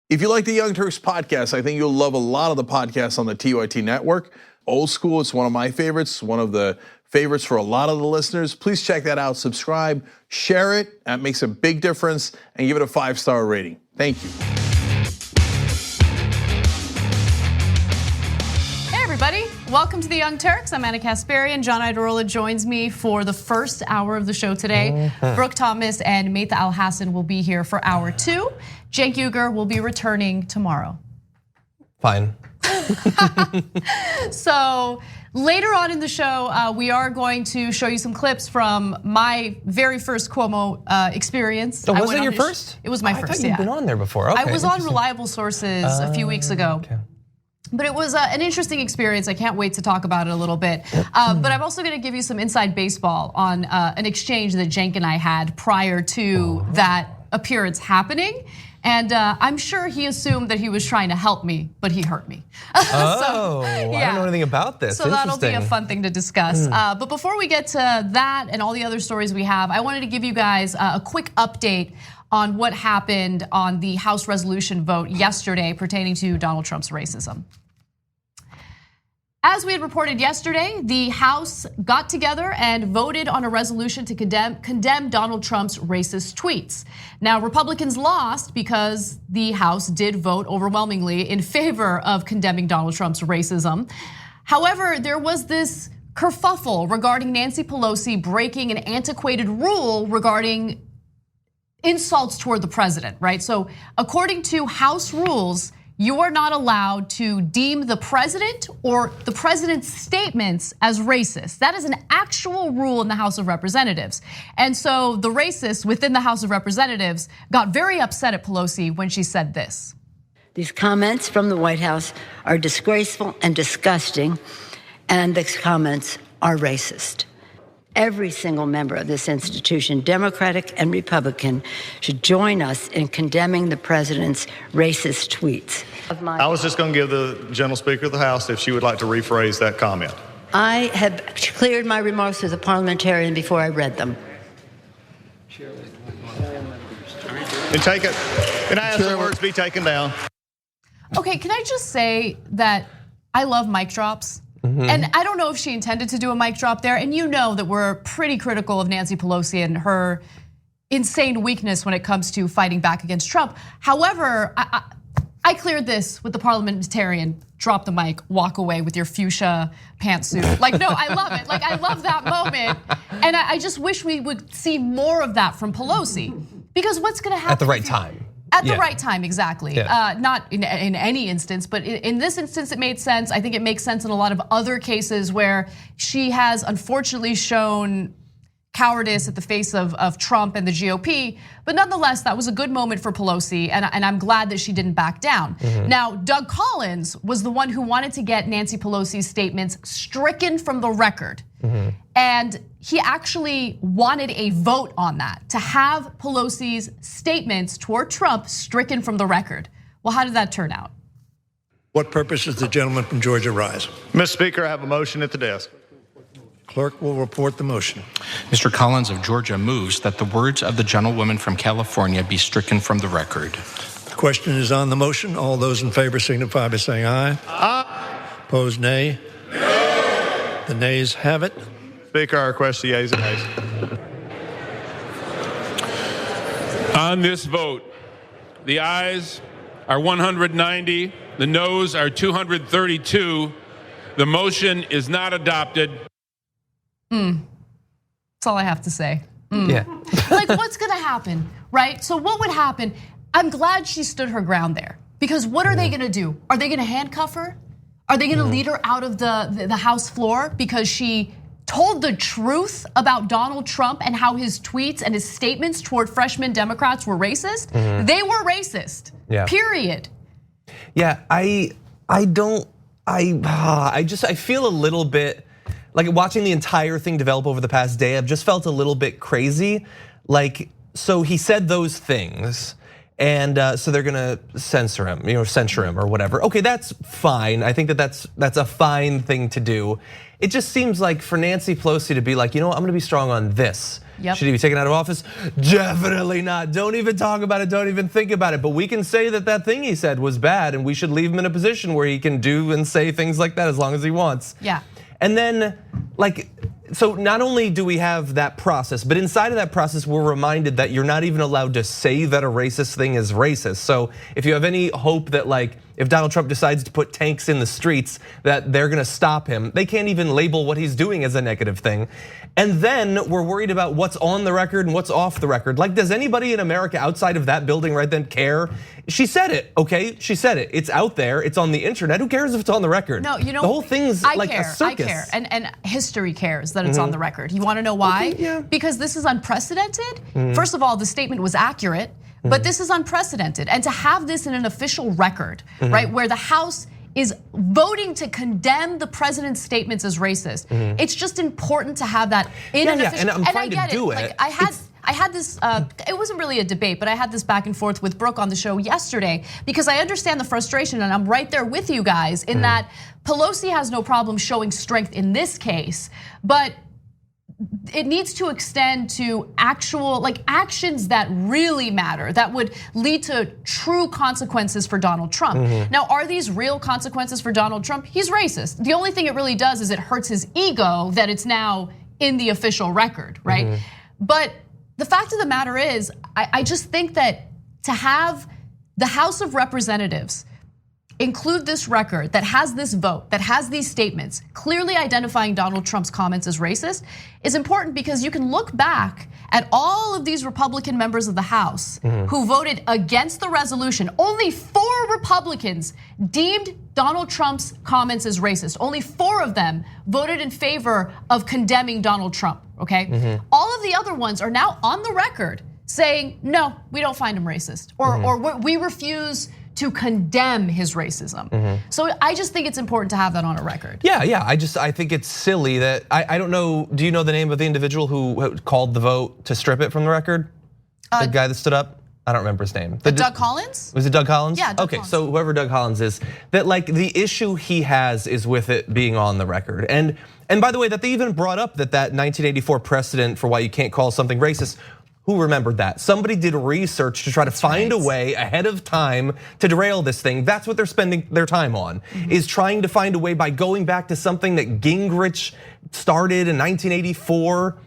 If you like the Young Turks podcast, I think you'll love a lot of the podcasts on the TYT network. Old School, it's one of my favorites, one of the favorites for a lot of the listeners. Please check that out, subscribe, share it. That makes a big difference, and give it a 5-star rating. Thank you. Hey everybody, welcome to the Young Turks. I'm Kasparian. John Iadarola joins me for the first hour of the show today. Brooke Thomas and Maitha Al-Hassan will be here for hour 2. Cenk Uygur will be returning tomorrow. Fine. So later on in the show, we are going to show you some clips from my very first Cuomo experience. Oh, was it your first? It was my first, I thought you'd been on there before. Okay, I was on Reliable Sources a few weeks ago. Okay. But it was an interesting experience. I can't wait to talk about it a little bit. But I'm also gonna give you some inside baseball on an exchange that Cenk and I had prior to that appearance happening. And I'm sure he assumed that he was trying to help me, but he hurt me. Oh, I don't know anything about this. So that'll be a fun thing to discuss. But before we get to that and all the other stories we have, I wanted to give you guys a quick update on what happened on the House resolution vote yesterday pertaining to Donald Trump's racism. As we had reported yesterday, the House got together and voted on a resolution to condemn Donald Trump's racist tweets. Now, Republicans lost because the House did vote overwhelmingly in favor of condemning Donald Trump's racism. However, there was this kerfuffle regarding Nancy Pelosi breaking an antiquated rule regarding insults toward the president, right? So according to House rules, you are not allowed to deem the president or the president's statements as racist. That is an actual rule in the House of Representatives. And so the racists within the House of Representatives got very upset at Pelosi when she said this. These comments from the White House are disgraceful and disgusting, and the comments are racist. Every single member of this institution, Democratic and Republican, should join us in condemning the president's racist tweets. I was just going to give the General Speaker of the House if she would like to rephrase that comment. I have cleared my remarks as a parliamentarian before I read them. And take it, and I ask the words be taken down. Okay, can I just say that I love mic drops? And I don't know if she intended to do a mic drop there, and you know that we're pretty critical of Nancy Pelosi and her insane weakness when it comes to fighting back against Trump. However, I cleared this with the parliamentarian, drop the mic, walk away with your fuchsia pantsuit. Like, no, I love it. Like, I love that moment. And I just wish we would see more of that from Pelosi. Because what's gonna happen? At the right time. At the right time, exactly. Yeah. Not in any instance, but in this instance, it made sense. I think it makes sense in a lot of other cases where she has unfortunately shown cowardice at the face of Trump and the GOP. But nonetheless, that was a good moment for Pelosi, and I'm glad that she didn't back down. Now, Doug Collins was the one who wanted to get Nancy Pelosi's statements stricken from the record. And he actually wanted a vote on that, to have Pelosi's statements toward Trump stricken from the record. Well, how did that turn out? What purpose does the gentleman from Georgia rise? Mr. Speaker, I have a motion at the desk. Clerk will report the motion. Mr. Collins of Georgia moves that the words of the gentlewoman from California be stricken from the record. The question is on the motion. All those in favor signify by saying aye. Aye. Opposed, nay. Nay. The nays have it. Speaker, I request the yeas and nays. On this vote, the ayes are 190, the noes are 232. The motion is not adopted. That's all I have to say. Yeah. Like, what's gonna happen, right? So what would happen? I'm glad she stood her ground there, because what are they gonna do? Are they gonna handcuff her? Are they gonna lead her out of the House floor because she told the truth about Donald Trump and how his tweets and his statements toward freshman Democrats were racist? They were racist, period. Yeah, I feel a little bit, like watching the entire thing develop over the past day, I've just felt a little bit crazy. Like, so he said those things, and so they're gonna censor him or whatever. Okay, that's fine. I think that's a fine thing to do. It just seems like for Nancy Pelosi to be like, you know what, I'm gonna be strong on this. Yep. Should he be taken out of office? Definitely not. Don't even talk about it. Don't even think about it. But we can say that thing he said was bad, and we should leave him in a position where he can do and say things like that as long as he wants. Yeah. And then, so not only do we have that process, but inside of that process, we're reminded that you're not even allowed to say that a racist thing is racist. So if you have any hope that if Donald Trump decides to put tanks in the streets, that they're gonna stop him, they can't even label what he's doing as a negative thing. And then we're worried about what's on the record and what's off the record. Does anybody in America outside of that building right then care? She said it, okay? She said it. It's out there. It's on the internet. Who cares if it's on the record? No, the whole thing's like a circus. I care, and history cares that it's on the record. You want to know why? Okay, yeah. Because this is unprecedented. First of all, the statement was accurate, but this is unprecedented. And to have this in an official record, right, where the House is voting to condemn the president's statements as racist. It's just important to have that in an official. And I'm trying to do it. I had this, it wasn't really a debate, but I had this back and forth with Brooke on the show yesterday because I understand the frustration and I'm right there with you guys in that Pelosi has no problem showing strength in this case, but it needs to extend to actual actions that really matter, that would lead to true consequences for Donald Trump. Now, are these real consequences for Donald Trump? He's racist. The only thing it really does is it hurts his ego that it's now in the official record, right? But the fact of the matter is, I just think that to have the House of Representatives include this record that has this vote, that has these statements, clearly identifying Donald Trump's comments as racist, is important because you can look back at all of these Republican members of the House who voted against the resolution. Only 4 Republicans deemed Donald Trump's comments as racist. Only 4 of them voted in favor of condemning Donald Trump, okay? All of the other ones are now on the record saying, no, we don't find him racist, or we refuse to condemn his racism. So I just think it's important to have that on a record. Yeah, I think it's silly that, I don't know, do you know the name of the individual who called the vote to strip it from the record? The guy that stood up? I don't remember his name. Doug Collins? Was it Doug Collins? Yeah, Doug okay, Collins. so whoever Doug Collins is, that the issue he has is with it being on the record. And by the way, that they even brought up that 1984 precedent for why you can't call something racist. Who remembered that? Somebody did research to try to find a way ahead of time to derail this thing. That's what they're spending their time on, is trying to find a way by going back to something that Gingrich started in 1984.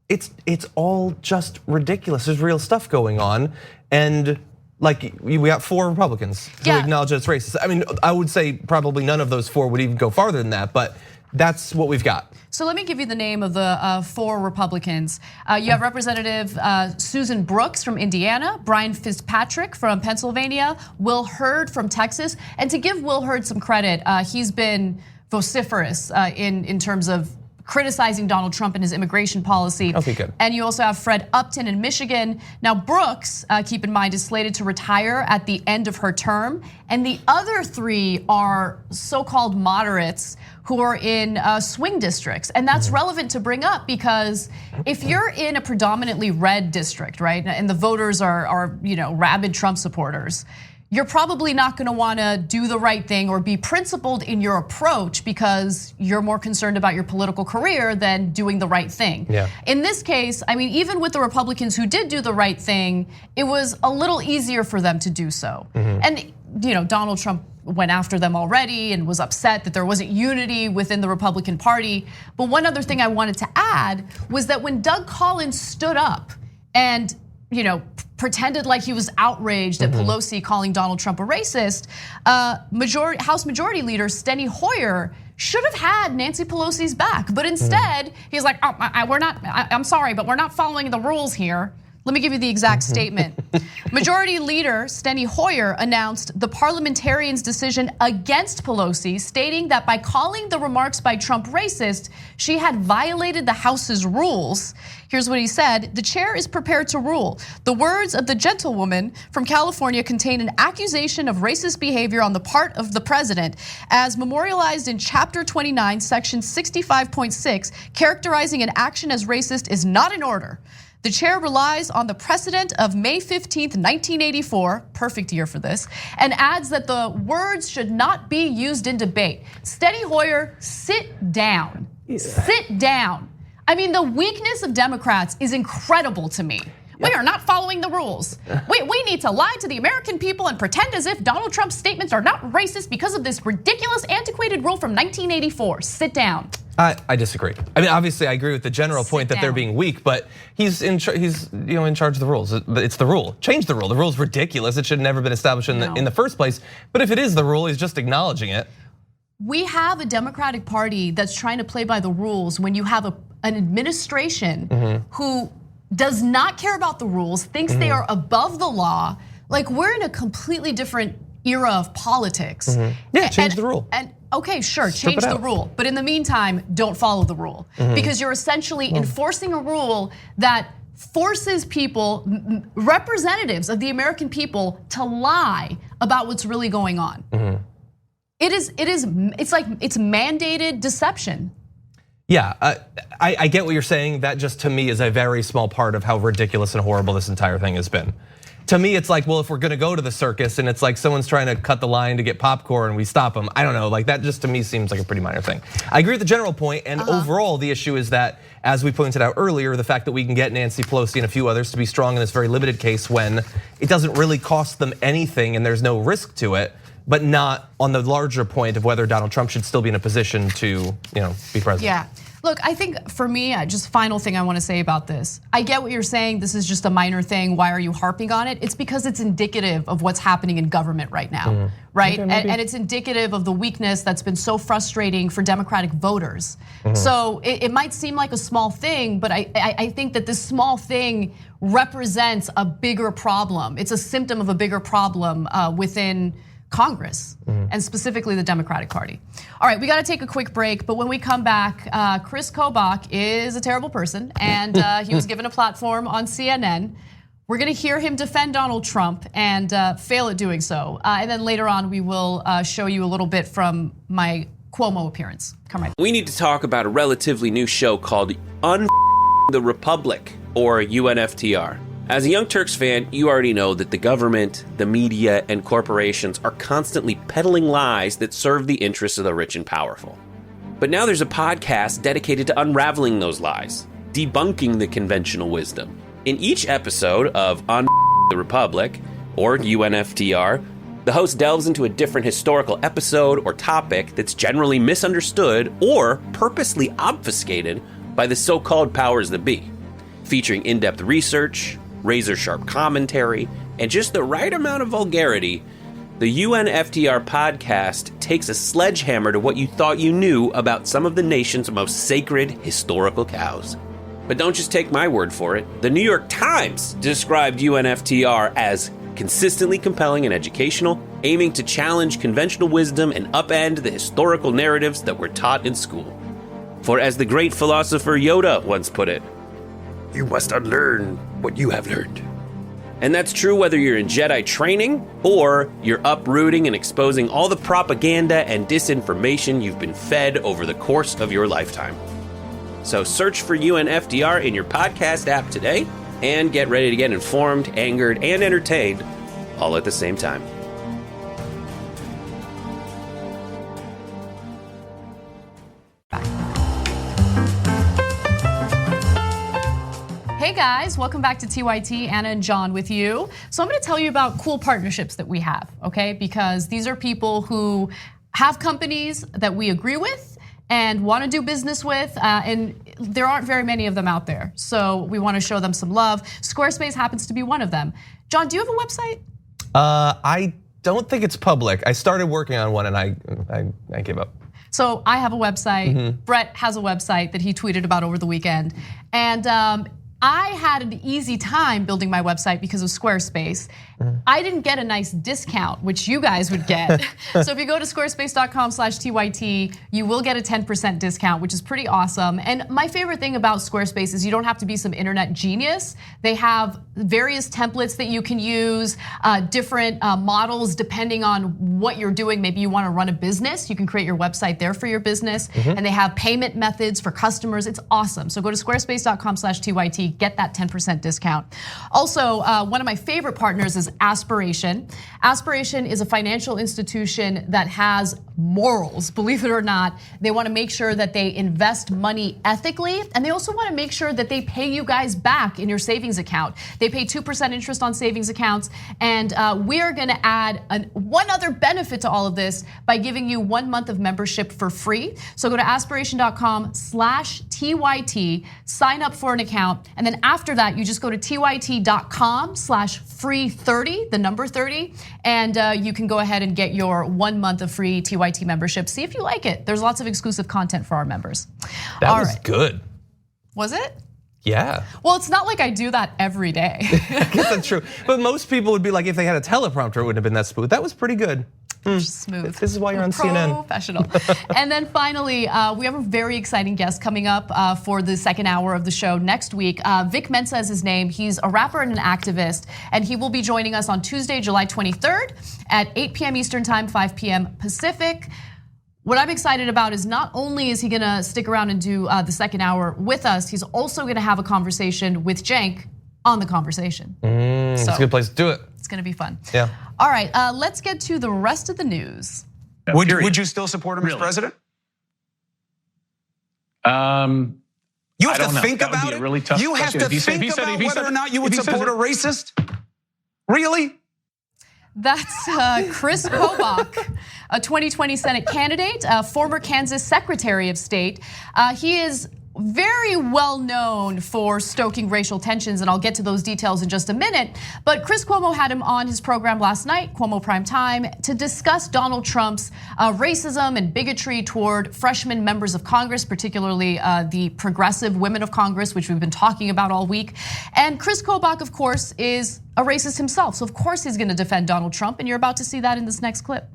It's all just ridiculous. There's real stuff going on. And we got 4 Republicans who acknowledge that it's racist. I mean, I would say probably none of those 4 would even go farther than that, but that's what we've got. So let me give you the name of the 4 Republicans. You have Representative Susan Brooks from Indiana, Brian Fitzpatrick from Pennsylvania, Will Hurd from Texas. And to give Will Hurd some credit, he's been vociferous in terms of criticizing Donald Trump and his immigration policy. Okay, good. And you also have Fred Upton in Michigan. Now Brooks, keep in mind, is slated to retire at the end of her term. And the other 3 are so-called moderates who are in swing districts. And that's relevant to bring up because if you're in a predominantly red district, right, and the voters are rabid Trump supporters, you're probably not gonna wanna do the right thing or be principled in your approach because you're more concerned about your political career than doing the right thing. Yeah. In this case, I mean, even with the Republicans who did do the right thing, it was a little easier for them to do so. And Donald Trump went after them already and was upset that there wasn't unity within the Republican Party. But one other thing I wanted to add was that when Doug Collins stood up and pretended like he was outraged at Pelosi calling Donald Trump a racist, House Majority Leader Steny Hoyer should have had Nancy Pelosi's back. But instead, he's like, I'm sorry, but we're not following the rules here. Let me give you the exact statement. Majority Leader Steny Hoyer announced the parliamentarians' decision against Pelosi, stating that by calling the remarks by Trump racist, she had violated the House's rules. Here's what he said: the chair is prepared to rule. The words of the gentlewoman from California contain an accusation of racist behavior on the part of the president, as memorialized in Chapter 29, Section 65.6, characterizing an action as racist is not in order. The chair relies on the precedent of May 15th, 1984, perfect year for this, and adds that the words should not be used in debate. Steny Hoyer, sit down. Sit down. I mean, the weakness of Democrats is incredible to me. We are not following the rules. We need to lie to the American people and pretend as if Donald Trump's statements are not racist because of this ridiculous, antiquated rule from 1984. Sit down. I disagree. I mean, obviously, I agree with the general point that they're being weak, but he's in charge of the rules. It's the rule. Change the rule. The rule's ridiculous. It should have never been established in the first place. But if it is the rule, he's just acknowledging it. We have a Democratic Party that's trying to play by the rules when you have an administration who does not care about the rules, thinks they are above the law. Like, we're in a completely different era of politics. Yeah, change the rule. And okay, sure, change the rule. But in the meantime, don't follow the rule. Because you're essentially enforcing a rule that forces people, representatives of the American people, to lie about what's really going on. It's mandated deception. Yeah, I get what you're saying. That just to me is a very small part of how ridiculous and horrible this entire thing has been. To me, it's like, well, if we're gonna go to the circus and it's like someone's trying to cut the line to get popcorn and we stop them, I don't know, like that just to me seems like a pretty minor thing. I agree with the general point, and overall the issue is that, as we pointed out earlier, the fact that we can get Nancy Pelosi and a few others to be strong in this very limited case when it doesn't really cost them anything and there's no risk to it, but not on the larger point of whether Donald Trump should still be in a position to, be president. Yeah. Look, I think for me, just final thing I want to say about this. I get what you're saying. This is just a minor thing. Why are you harping on it? It's because it's indicative of what's happening in government right now, right? Okay, and it's indicative of the weakness that's been so frustrating for Democratic voters. So it might seem like a small thing, but I think that this small thing represents a bigger problem. It's a symptom of a bigger problem within Congress, and specifically the Democratic Party. All right, we got to take a quick break, but when we come back, Chris Kobach is a terrible person, and he was given a platform on CNN. We're gonna hear him defend Donald Trump and fail at doing so. And then later on, we will show you a little bit from my Cuomo appearance. Come right back. We need to talk about a relatively new show called the Republic, or UNFTR. As a Young Turks fan, you already know that the government, the media, and corporations are constantly peddling lies that serve the interests of the rich and powerful. But now there's a podcast dedicated to unraveling those lies, debunking the conventional wisdom. In each episode of the Republic, or UNFTR, the host delves into a different historical episode or topic that's generally misunderstood or purposely obfuscated by the so-called powers that be, featuring in-depth research, razor-sharp commentary, and just the right amount of vulgarity. The UNFTR podcast takes a sledgehammer to what you thought you knew about some of the nation's most sacred historical cows. But don't just take my word for it. The New York Times described UNFTR as consistently compelling and educational, aiming to challenge conventional wisdom and upend the historical narratives that were taught in school. For as the great philosopher Yoda once put it, you must unlearn what you have learned. And that's true whether you're in Jedi training or you're uprooting and exposing all the propaganda and disinformation you've been fed over the course of your lifetime. So search for UNFTR in your podcast app today and get ready to get informed, angered, and entertained all at the same time. Hey guys, welcome back to TYT, Anna and John with you. So I'm gonna tell you about cool partnerships that we have, okay? Because these are people who have companies that we agree with and wanna do business with, and there aren't very many of them out there. So we wanna show them some love. Squarespace happens to be one of them. John, do you have a website? I don't think it's public. I started working on one and I gave up. So I have a website. Brett has a website that he tweeted about over the weekend. And I had an easy time building my website because of Squarespace. I didn't get a nice discount, which you guys would get. So if you go to squarespace.com/TYT, you will get a 10% discount, which is pretty awesome. And my favorite thing about Squarespace is you don't have to be some internet genius. They have various templates that you can use, different models depending on what you're doing. Maybe you want to run a business, you can create your website there for your business. And they have payment methods for customers. It's awesome. So go to squarespace.com/TYT, get that 10% discount. Also, one of my favorite partners is Aspiration. Aspiration is a financial institution that has morals, believe it or not. They want to make sure that they invest money ethically, and they also want to make sure that they pay you guys back in your savings account. They pay 2% interest on savings accounts, and we're going to add one other benefit to all of this by giving you 1 month of membership for free. So go to aspiration.com/TYT, sign up for an account, and then after that, you just go to tyt.com/free30, the number 30, and you can go ahead and get your 1 month of free TYT membership. See if you like it. There's lots of exclusive content for our members. That was good. Was it? Yeah. Well, it's not like I do that every day. I guess that's true. But most people would be like, if they had a teleprompter, it wouldn't have been that smooth. That was pretty good. Smooth. This is why you're on CNN. Professional. And then finally, we have a very exciting guest coming up for the second hour of the show next week. Vic Mensa is his name. He's a rapper and an activist, and he will be joining us on Tuesday, July 23rd at 8 p.m. Eastern Time, 5 p.m. Pacific. What I'm excited about is not only is he gonna stick around and do the second hour with us, he's also gonna have a conversation with Cenk on the conversation. It's a good place to do it. It's gonna be fun. Yeah. All right, let's get to the rest of the news. Would you still support him as president? You have to think about it. Really tough you have to think about whether or not you would support a racist. Really? That's Chris Kobach, a 2020 Senate candidate, a former Kansas Secretary of State. He is very well known for stoking racial tensions, and I'll get to those details in just a minute. But Chris Cuomo had him on his program last night, Cuomo Prime Time, to discuss Donald Trump's racism and bigotry toward freshman members of Congress, particularly the progressive women of Congress, which we've been talking about all week. And Chris Kobach, of course, is a racist himself, so of course he's going to defend Donald Trump, and you're about to see that in this next clip.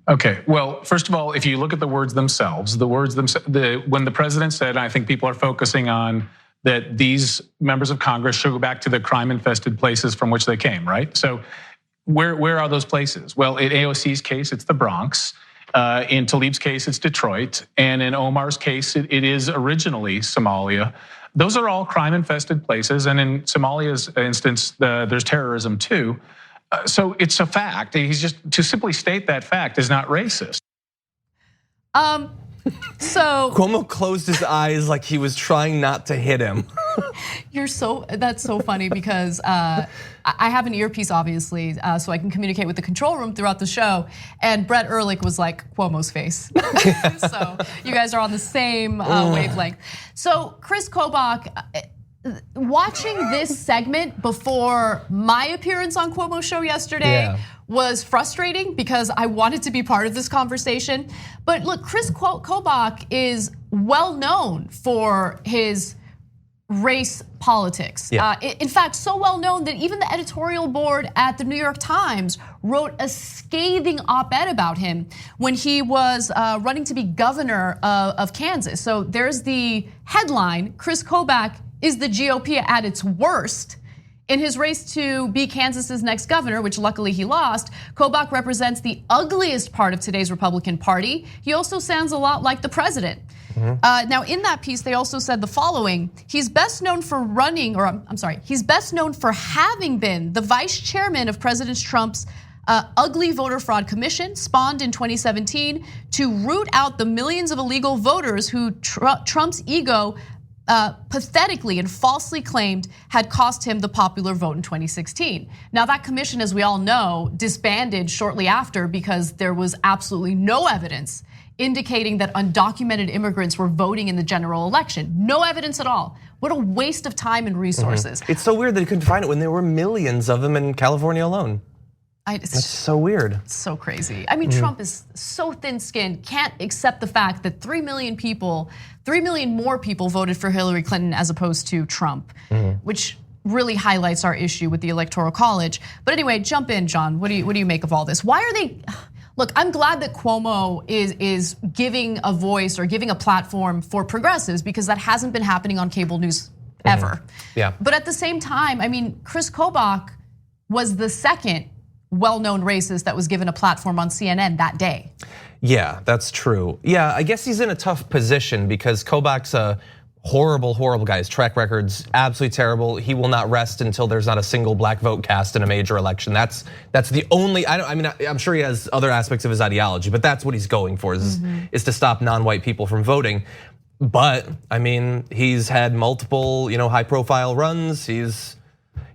Okay, well, first of all, if you look at the words themselves, when the president said, and I think people are focusing on that these members of Congress should go back to the crime-infested places from which they came, right? So where are those places? Well, in AOC's case, it's the Bronx. In Tlaib's case, it's Detroit. And in Omar's case, it is originally Somalia. Those are all crime-infested places. And in Somalia's instance, there's terrorism too. So it's a fact. He's just, to simply state that fact is not racist. So Cuomo closed his eyes like he was trying not to hit him. That's so funny because I have an earpiece, obviously, so I can communicate with the control room throughout the show. And Brett Ehrlich was like Cuomo's face. So you guys are on the same wavelength. So Chris Kobach, watching this segment before my appearance on Cuomo's show yesterday was frustrating because I wanted to be part of this conversation. But look, Chris Kobach is well known for his race politics. In fact, so well known that even the editorial board at the New York Times wrote a scathing op-ed about him when he was running to be governor of Kansas. So there's the headline, Chris Kobach is the GOP at its worst. In his race to be Kansas's next governor, which luckily he lost, Kobach represents the ugliest part of today's Republican Party. He also sounds a lot like the president. Now in that piece, they also said the following: he's best known for he's best known for having been the vice chairman of President Trump's ugly voter fraud commission, spawned in 2017 to root out the millions of illegal voters who Trump's ego pathetically and falsely claimed had cost him the popular vote in 2016. Now that commission, as we all know, disbanded shortly after because there was absolutely no evidence indicating that undocumented immigrants were voting in the general election. No evidence at all. What a waste of time and resources. It's so weird that he couldn't find it when there were millions of them in California alone. That's so weird. So crazy. I mean, Trump is so thin-skinned, can't accept the fact that 3 million more people voted for Hillary Clinton as opposed to Trump, which really highlights our issue with the Electoral College. But anyway, jump in, John. What do you make of all this? Why are they? Look, I'm glad that Cuomo is giving a voice or giving a platform for progressives because that hasn't been happening on cable news ever. Yeah. But at the same time, I mean, Chris Kobach was the second well-known racist that was given a platform on CNN that day. Yeah, that's true. Yeah, I guess he's in a tough position because Kobach's a horrible, horrible guy. His track record's absolutely terrible. He will not rest until there's not a single black vote cast in a major election. That's the only. I'm sure he has other aspects of his ideology, but that's what he's going for is to stop non-white people from voting. But I mean, he's had multiple, high-profile runs.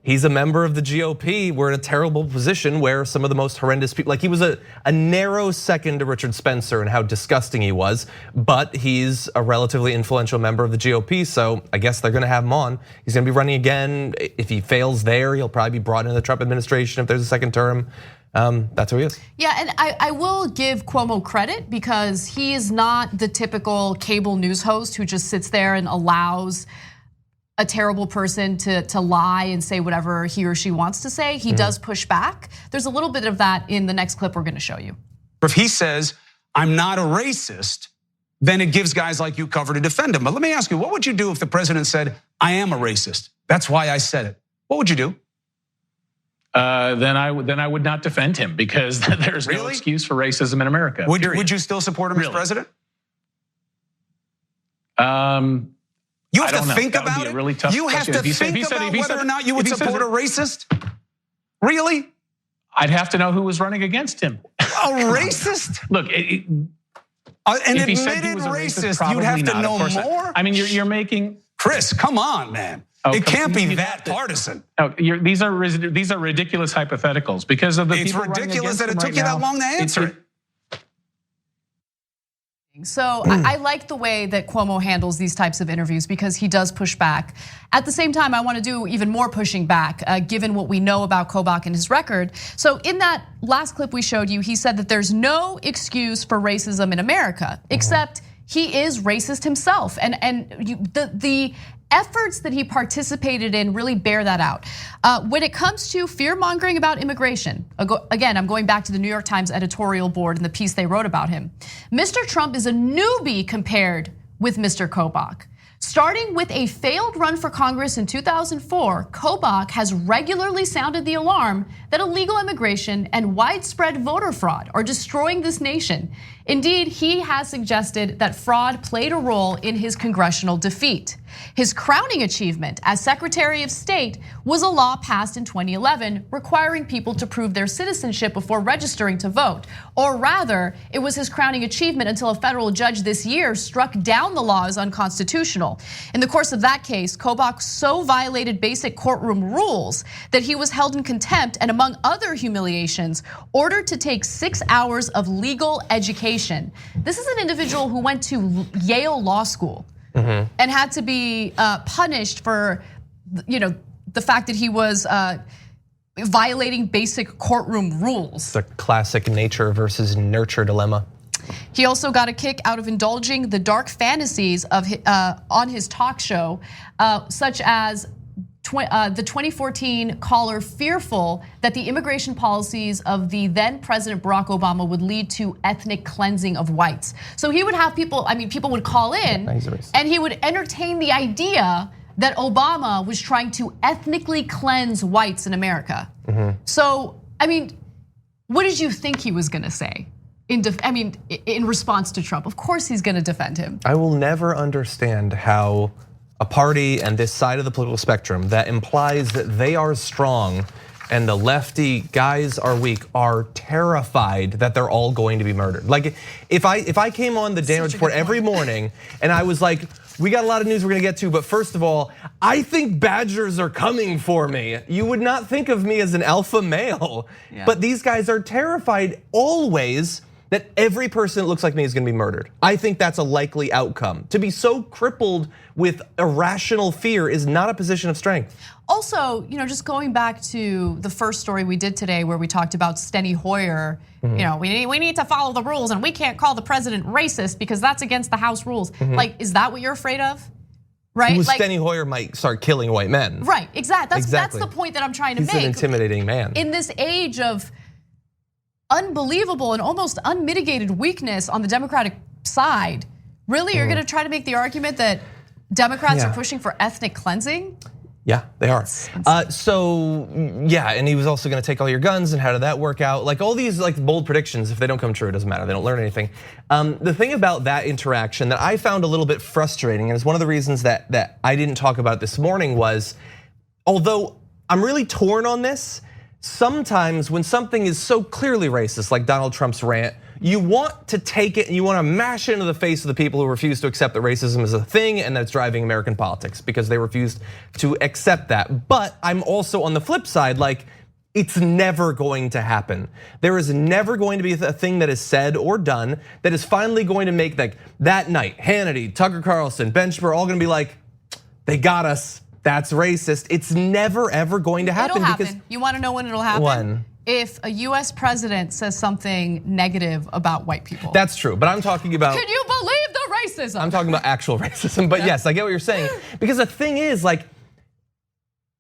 He's a member of the GOP. We're in a terrible position where some of the most horrendous people, like he was a narrow second to Richard Spencer and how disgusting he was, but he's a relatively influential member of the GOP, so I guess they're gonna have him on. He's gonna be running again. If he fails there, he'll probably be brought into the Trump administration if there's a second term. That's who he is. Yeah, and I will give Cuomo credit because he is not the typical cable news host who just sits there and allows a terrible person to lie and say whatever he or she wants to say. He does push back. There's a little bit of that in the next clip we're gonna show you. If he says, I'm not a racist, then it gives guys like you cover to defend him. But let me ask you, what would you do if the president said, I am a racist? That's why I said it. What would you do? Then I would not defend him because there's no excuse for racism in America. Would you still support him as president? You have to think about it. Really tough you have to think about whether or not you would support a racist. Really? I'd have to know who was running against him. A racist? Look, an admitted racist. You'd have to know more. I mean, you're making Chris. Come on, man. It can't be that partisan. These are ridiculous hypotheticals because of the people. It's ridiculous that it took you that long to answer it. So I like the way that Cuomo handles these types of interviews because he does push back. At the same time, I want to do even more pushing back, given what we know about Kobach and his record. So in that last clip we showed you, he said that there's no excuse for racism in America, except he is racist himself, and the efforts that he participated in really bear that out. When it comes to fear-mongering about immigration, again, I'm going back to the New York Times editorial board and the piece they wrote about him. Mr. Trump is a newbie compared with Mr. Kobach. Starting with a failed run for Congress in 2004, Kobach has regularly sounded the alarm that illegal immigration and widespread voter fraud are destroying this nation. Indeed, he has suggested that fraud played a role in his congressional defeat. His crowning achievement as Secretary of State was a law passed in 2011 requiring people to prove their citizenship before registering to vote. Or rather, it was his crowning achievement until a federal judge this year struck down the law as unconstitutional. In the course of that case, Kobach so violated basic courtroom rules that he was held in contempt and, among other humiliations, ordered to take 6 hours of legal education. This is an individual who went to Yale Law School. And had to be punished for, the fact that he was violating basic courtroom rules. The classic nature versus nurture dilemma. He also got a kick out of indulging the dark fantasies of on his talk show, such as the 2014 caller fearful that the immigration policies of the then President Barack Obama would lead to ethnic cleansing of whites. So he would have people, people would call in and he would entertain the idea that Obama was trying to ethnically cleanse whites in America. So, what did you think he was gonna say? In response to Trump? Of course he's gonna defend him. I will never understand how a party and this side of the political spectrum that implies that they are strong and the lefty guys are weak are terrified that they're all going to be murdered. Like if I came on the Damage Report every morning and I was like, we got a lot of news we're gonna get to, but first of all, I think badgers are coming for me. You would not think of me as an alpha male. But these guys are terrified always that every person that looks like me is gonna be murdered. I think that's a likely outcome. To be so crippled with irrational fear is not a position of strength. Also, just going back to the first story we did today where we talked about Steny Hoyer, we need to follow the rules and we can't call the president racist because that's against the House rules. Like, is that what you're afraid of? Right? Steny Hoyer might start killing white men. Right, exactly. That's the point that I'm trying to make. He's an intimidating man. In this age of unbelievable and almost unmitigated weakness on the Democratic side, really, you're gonna try to make the argument that Democrats are pushing for ethnic cleansing? Yeah, they are. So yeah, and he was also gonna take all your guns, and how did that work out? Like all these like bold predictions, if they don't come true, it doesn't matter, they don't learn anything. The thing about that interaction that I found a little bit frustrating, and it's one of the reasons that I didn't talk about this morning was, although I'm really torn on this, sometimes when something is so clearly racist, like Donald Trump's rant, you want to take it and you want to mash it into the face of the people who refuse to accept that racism is a thing and that's driving American politics because they refused to accept that. But I'm also on the flip side, like it's never going to happen. There is never going to be a thing that is said or done that is finally going to make like that night, Hannity, Tucker Carlson, Ben Shapiro, all gonna be like, they got us, that's racist. It's never ever going to happen. It'll happen. Because you wanna know when it'll happen? When? If a US president says something negative about white people. That's true, but I'm talking about. Can you believe the racism? I'm talking about actual racism, but yes, I get what you're saying. Because the thing is, like,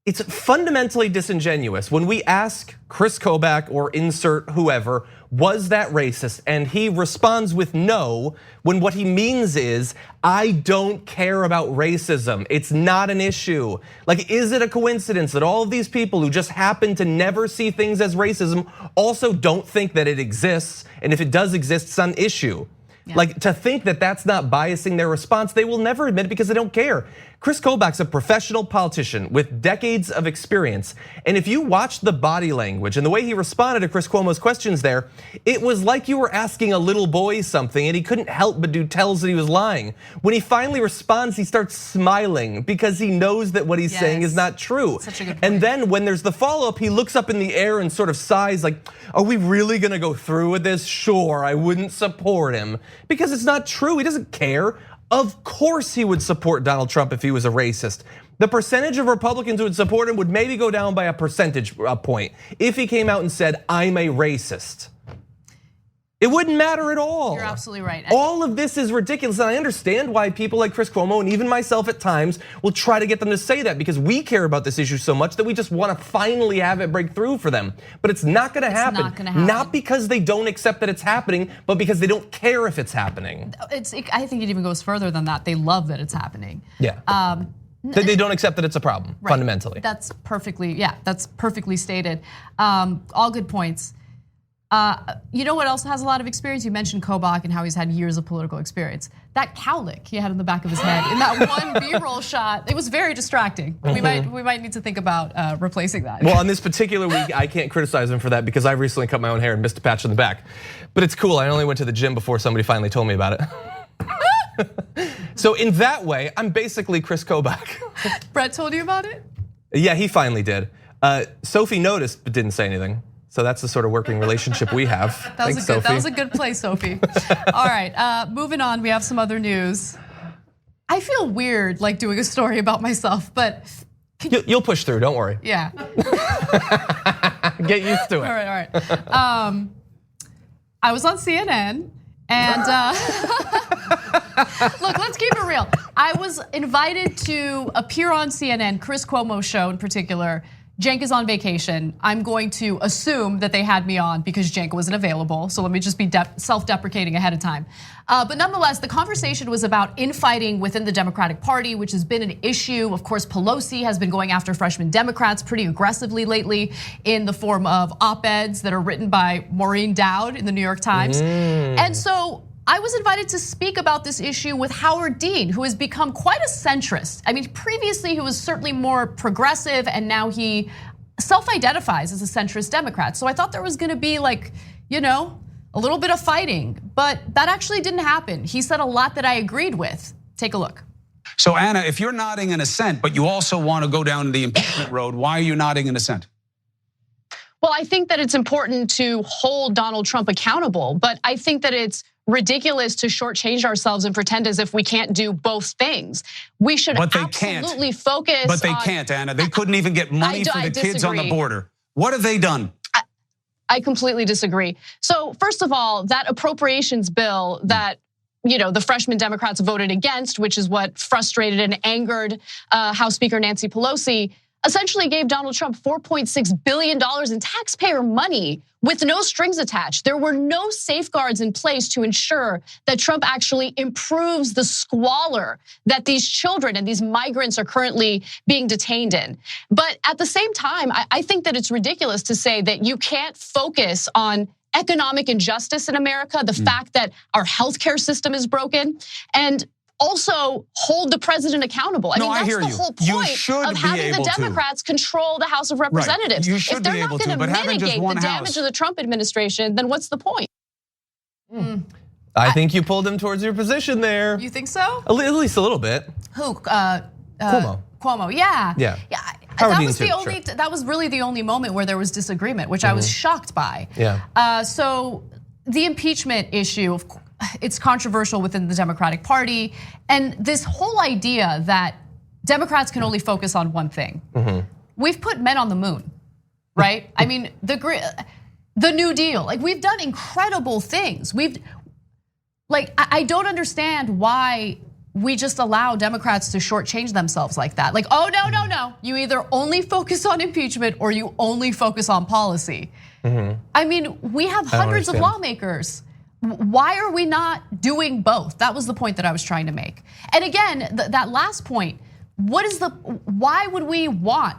it's fundamentally disingenuous when we ask Chris Kobach or insert whoever, was that racist? And he responds with no, when what he means is, I don't care about racism. It's not an issue. Like, is it a coincidence that all of these people who just happen to never see things as racism also don't think that it exists? And if it does exist, it's an issue. Yeah. Like to think that that's not biasing their response, they will never admit it because they don't care. Chris Kobach's a professional politician with decades of experience. And if you watch the body language and the way he responded to Chris Cuomo's questions there, it was like you were asking a little boy something and he couldn't help but do tells that he was lying. When he finally responds, he starts smiling because he knows that what he's saying is not true. Such a good point. And then when there's the follow-up, he looks up in the air and sort of sighs like, are we really gonna go through with this? Sure, I wouldn't support him. Because it's not true, he doesn't care. Of course he would support Donald Trump if he was a racist. The percentage of Republicans who would support him would maybe go down by a percentage point if he came out and said, I'm a racist. It wouldn't matter at all. You're absolutely right. All of this is ridiculous, and I understand why people like Chris Cuomo and even myself at times will try to get them to say that because we care about this issue so much that we just want to finally have it break through for them. But it's not gonna happen. Not gonna happen. Not because they don't accept that it's happening, but because they don't care if it's happening. I think it even goes further than that. They love that it's happening. Yeah. They don't accept that it's a problem, fundamentally. That's perfectly stated. All good points. You know what else has a lot of experience? You mentioned Kobach and how he's had years of political experience. That cowlick he had in the back of his head in that one B-roll shot, it was very distracting. We might need to think about replacing that. Well, on this particular week, I can't criticize him for that because I recently cut my own hair and missed a patch in the back. But it's cool, I only went to the gym before somebody finally told me about it. So in that way, I'm basically Chris Kobach. Brett told you about it? Yeah, he finally did. Sophie noticed but didn't say anything. So that's the sort of working relationship we have. Thanks, Sophie. That was a good play, Sophie. All right, moving on, we have some other news. I feel weird like doing a story about myself, but you'll push through, don't worry. Yeah. Get used to it. All right. I was on CNN and look, let's keep it real. I was invited to appear on CNN, Chris Cuomo's show in particular. Cenk is on vacation. I'm going to assume that they had me on because Cenk wasn't available. So let me just be self-deprecating ahead of time. But nonetheless, the conversation was about infighting within the Democratic Party, which has been an issue. Of course, Pelosi has been going after freshman Democrats pretty aggressively lately in the form of op-eds that are written by Maureen Dowd in the New York Times. And so I was invited to speak about this issue with Howard Dean, who has become quite a centrist. I mean, previously he was certainly more progressive and now he self-identifies as a centrist Democrat. So I thought there was gonna be like, a little bit of fighting, but that actually didn't happen. He said a lot that I agreed with. Take a look. So Anna, if you're nodding in assent, but you also want to go down the impeachment road, why are you nodding in assent? Well, I think that it's important to hold Donald Trump accountable, but I think that it's ridiculous to shortchange ourselves and pretend as if we can't do both things. We should absolutely focus. But they can't, Anna. They couldn't even get money for the kids on the border. What have they done? I completely disagree. So first of all, that appropriations bill that the freshman Democrats voted against, which is what frustrated and angered House Speaker Nancy Pelosi. essentially gave Donald Trump $4.6 billion in taxpayer money with no strings attached. There were no safeguards in place to ensure that Trump actually improves the squalor that these children and these migrants are currently being detained in. But at the same time, I think that it's ridiculous to say that you can't focus on economic injustice in America, the fact that our healthcare system is broken, and also hold the president accountable. I mean, that's the whole point of having the Democrats control the House of Representatives. You should if they're be able not going to mitigate the damage of the Trump administration, then what's the point? I think you pulled him towards your position there. You think so? At least a little bit. Who? Cuomo. Cuomo, yeah. Yeah. That was really the only moment where there was disagreement, which I was shocked by. Yeah. So the impeachment issue, it's controversial within the Democratic Party, and this whole idea that Democrats can only focus on one thing. We've put men on the moon, right? I mean, the New Deal, like we've done incredible things. I don't understand why we just allow Democrats to shortchange themselves like that. Like, oh, no. You either only focus on impeachment or you only focus on policy. I mean, we have hundreds of lawmakers. Why are we not doing both? That was the point that I was trying to make. And again, that last point, why would we want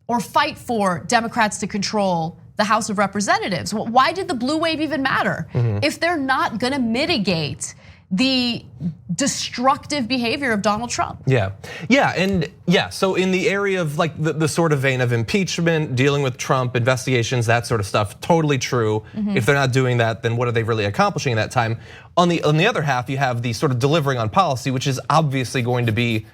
or fight for Democrats to control the House of Representatives? Why did the blue wave even matter if they're not gonna mitigate the destructive behavior of Donald Trump? So in the area of like the sort of vein of impeachment, dealing with Trump, investigations, that sort of stuff, totally true. If they're not doing that, then what are they really accomplishing in that time? On the other half, you have the sort of delivering on policy, which is obviously going to be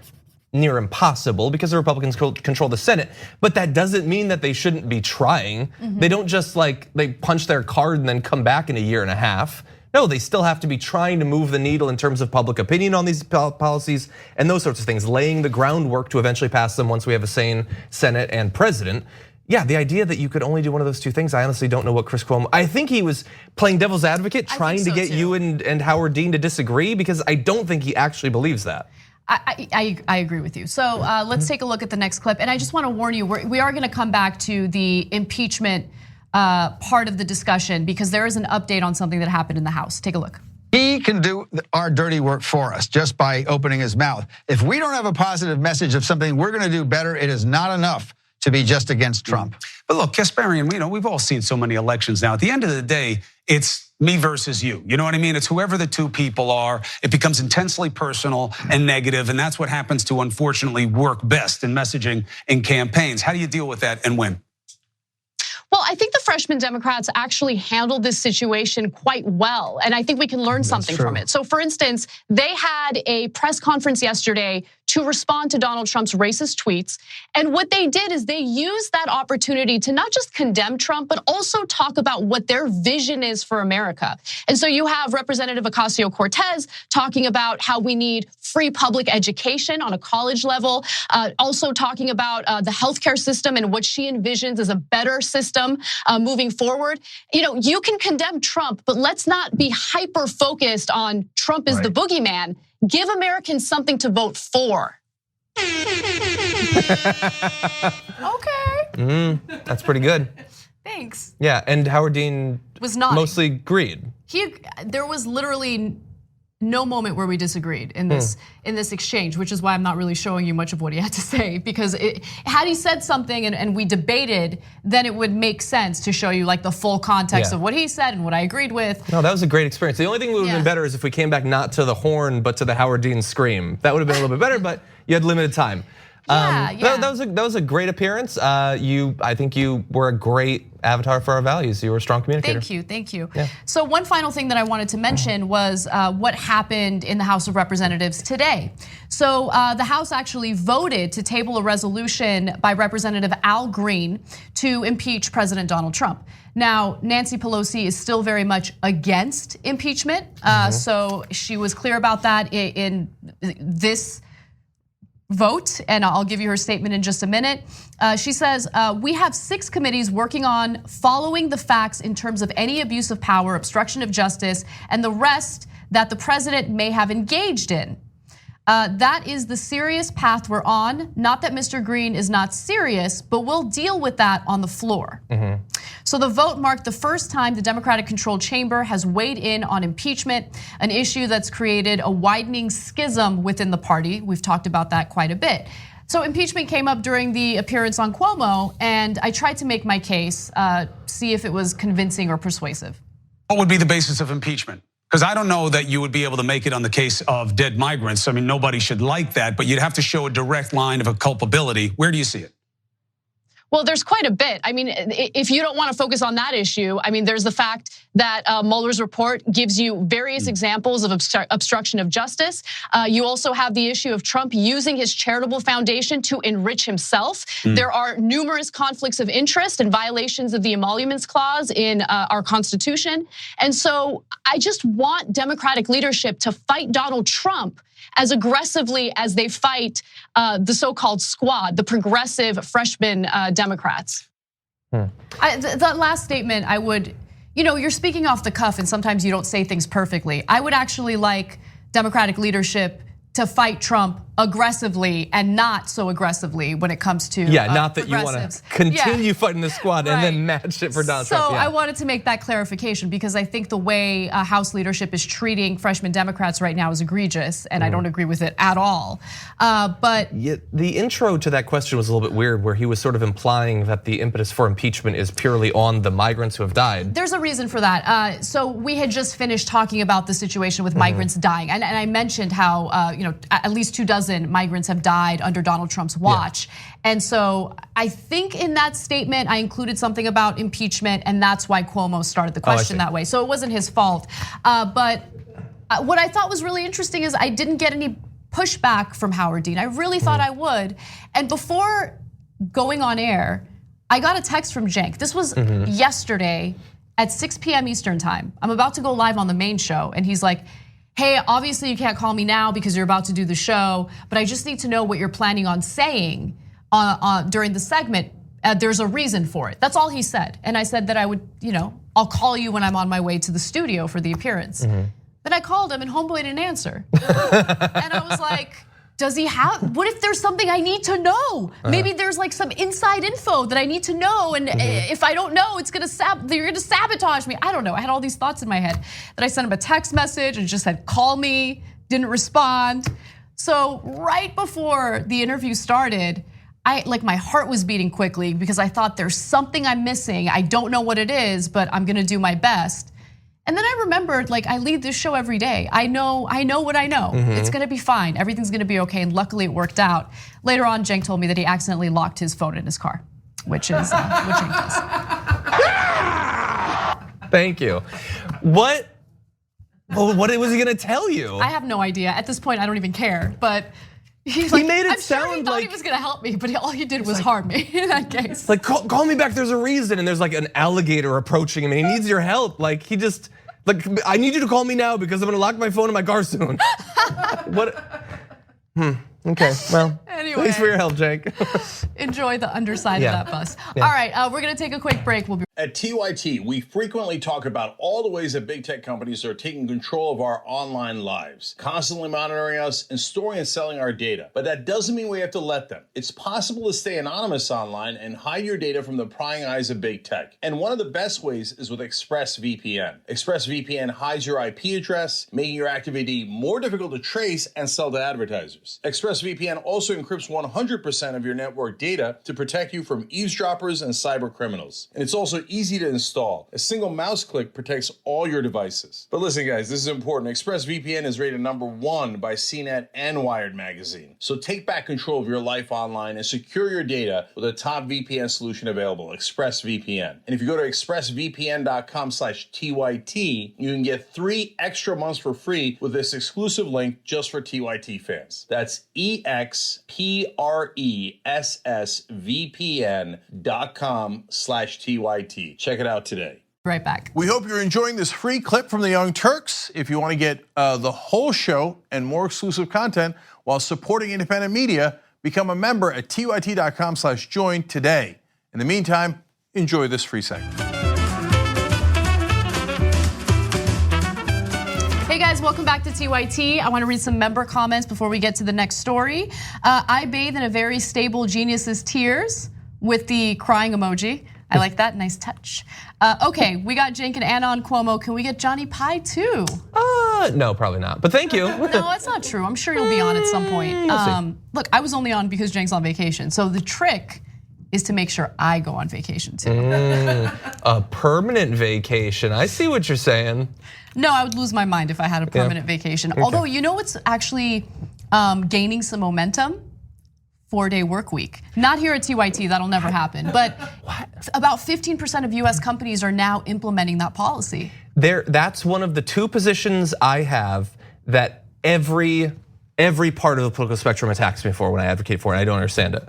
near impossible because the Republicans control the Senate, but that doesn't mean that they shouldn't be trying. They don't just they punch their card and then come back in a year and a half. No, they still have to be trying to move the needle in terms of public opinion on these policies and those sorts of things, laying the groundwork to eventually pass them once we have a sane Senate and president. Yeah, the idea that you could only do one of those two things, I honestly don't know what Chris Cuomo, I think he was playing devil's advocate, trying to get you and Howard Dean to disagree, because I don't think he actually believes that. I agree with you. So let's take a look at the next clip. And I just want to warn you, we are going to come back to the impeachment part of the discussion because there is an update on something that happened in the House. Take a look. He can do our dirty work for us just by opening his mouth. If we don't have a positive message of something we're going to do better, it is not enough to be just against Trump. But look, Kasparian, we've all seen so many elections now. At the end of the day, it's me versus you. You know what I mean? It's whoever the two people are. It becomes intensely personal and negative, and that's what happens to unfortunately work best in messaging in campaigns. How do you deal with that and win? Well, I think the freshman Democrats actually handled this situation quite well, and I think we can learn something from it. So for instance, they had a press conference yesterday to respond to Donald Trump's racist tweets. And what they did is they used that opportunity to not just condemn Trump, but also talk about what their vision is for America. And so you have Representative Ocasio-Cortez talking about how we need free public education on a college level, also talking about the healthcare system and what she envisions as a better system moving forward. You can condemn Trump, but let's not be hyper focused on Trump is the boogeyman. Give Americans something to vote for. Okay. That's pretty good. Thanks. Yeah, and Howard Dean was not mostly agreed. There was literally no moment where we disagreed in this exchange, which is why I'm not really showing you much of what he had to say, because had he said something and we debated, then it would make sense to show you like the full context of what he said and what I agreed with. No, that was a great experience. The only thing that would have been better is if we came back not to the horn, but to the Howard Dean scream. That would have been a little bit better, but you had limited time. That was a great appearance. I think you were a great avatar for our values. You were a strong communicator. Thank you. Yeah. So one final thing that I wanted to mention was what happened in the House of Representatives today. So the House actually voted to table a resolution by Representative Al Green to impeach President Donald Trump. Now, Nancy Pelosi is still very much against impeachment. So she was clear about that in this vote, and I'll give you her statement in just a minute. She says, we have 6 committees working on following the facts in terms of any abuse of power, obstruction of justice, and the rest that the president may have engaged in. That is the serious path we're on. Not that Mr. Green is not serious, but we'll deal with that on the floor. So the vote marked the first time the Democratic-controlled chamber has weighed in on impeachment, an issue that's created a widening schism within the party. We've talked about that quite a bit. So impeachment came up during the appearance on Cuomo, and I tried to make my case, see if it was convincing or persuasive. What would be the basis of impeachment? Because I don't know that you would be able to make it on the case of dead migrants. I mean, nobody should like that, but you'd have to show a direct line of a culpability. Where do you see it? Well, there's quite a bit. I mean, if you don't want to focus on that issue, I mean, there's the fact that Mueller's report gives you various examples of obstruction of justice. You also have the issue of Trump using his charitable foundation to enrich himself. There are numerous conflicts of interest and violations of the emoluments clause in our Constitution. And so I just want Democratic leadership to fight Donald Trump as aggressively as they fight the so-called squad, the progressive freshman Democrats. That last statement, I would, you're speaking off the cuff and sometimes you don't say things perfectly. I would actually like Democratic leadership to fight Trump aggressively and not so aggressively when it comes to not that you want to continue fighting the squad and then match it for Donald Trump. So I wanted to make that clarification because I think the way House leadership is treating freshman Democrats right now is egregious, and I don't agree with it at all. But the intro to that question was a little bit weird, where he was sort of implying that the impetus for impeachment is purely on the migrants who have died. There's a reason for that. So we had just finished talking about the situation with migrants dying, and I mentioned how at least 24 migrants have died under Donald Trump's watch. And so I think in that statement, I included something about impeachment, and that's why Cuomo started the question that way. So it wasn't his fault. But what I thought was really interesting is I didn't get any pushback from Howard Dean. I really thought I would. And before going on air, I got a text from Cenk. This was yesterday at 6 p.m. Eastern time. I'm about to go live on the main show, and he's like, hey, obviously you can't call me now because you're about to do the show, but I just need to know what you're planning on saying during the segment. There's a reason for it. That's all he said. And I said that I would, I'll call you when I'm on my way to the studio for the appearance. Then I called him and homeboy didn't answer. And I was like, what if there's something I need to know? Maybe there's like some inside info that I need to know, and if I don't know, you're gonna sabotage me. I don't know, I had all these thoughts in my head. Then I sent him a text message and just said, call me, didn't respond. So right before the interview started, my heart was beating quickly because I thought there's something I'm missing. I don't know what it is, but I'm gonna do my best. And then I remembered, I lead this show every day. I know what I know. It's gonna be fine. Everything's gonna be okay. And luckily it worked out. Later on, Cenk told me that he accidentally locked his phone in his car, which Cenk does. Thank you. What was he gonna tell you? I have no idea. At this point, I don't even care. But he made it I'm sound sure he thought he was gonna help me, but all he did was harm me in that case. Call me back, there's a reason. And there's an alligator approaching him and he needs your help. He just, I need you to call me now because I'm gonna lock my phone in my car soon. What? Okay, well, anyway, thanks for your help, Cenk. Enjoy the underside of that bus. All right, we're gonna take a quick break. We'll be At TYT, we frequently talk about all the ways that big tech companies are taking control of our online lives, constantly monitoring us and storing and selling our data. But that doesn't mean we have to let them. It's possible to stay anonymous online and hide your data from the prying eyes of big tech. And one of the best ways is with ExpressVPN. ExpressVPN hides your IP address, making your active ID more difficult to trace and sell to advertisers. ExpressVPN also encrypts 100% of your network data to protect you from eavesdroppers and cyber criminals. And it's also easy to install. A single mouse click protects all your devices. But listen, guys, this is important. ExpressVPN is rated #1 by CNET and Wired magazine. So take back control of your life online and secure your data with a top VPN solution available, ExpressVPN. And if you go to expressvpn.com/TYT, you can get 3 extra months for free with this exclusive link just for TYT fans. That's expressvpn.com/TYT. Check it out today. Right back. We hope you're enjoying this free clip from the Young Turks. If you want to get the whole show and more exclusive content while supporting independent media, become a member at tyt.com/join today. In the meantime, enjoy this free segment. Hey guys, welcome back to TYT. I want to read some member comments before we get to the next story. I bathe in a very stable genius's tears with the crying emoji. I like that, nice touch. Okay, we got Jake and Anna on Cuomo. Can we get Johnny Pie too? No, probably not, but thank you. No, that's not true. I'm sure you'll be on at some point. Look, I was only on because Jake's on vacation. So the trick is to make sure I go on vacation too. A permanent vacation, I see what you're saying. No, I would lose my mind if I had a permanent vacation. Okay. Although, you know what's actually gaining some momentum? 4-day work week. Not here at TYT, that'll never happen. But about 15% of US companies are now implementing that policy. That's one of the two positions I have that every part of the political spectrum attacks me for when I advocate for it. I don't understand it.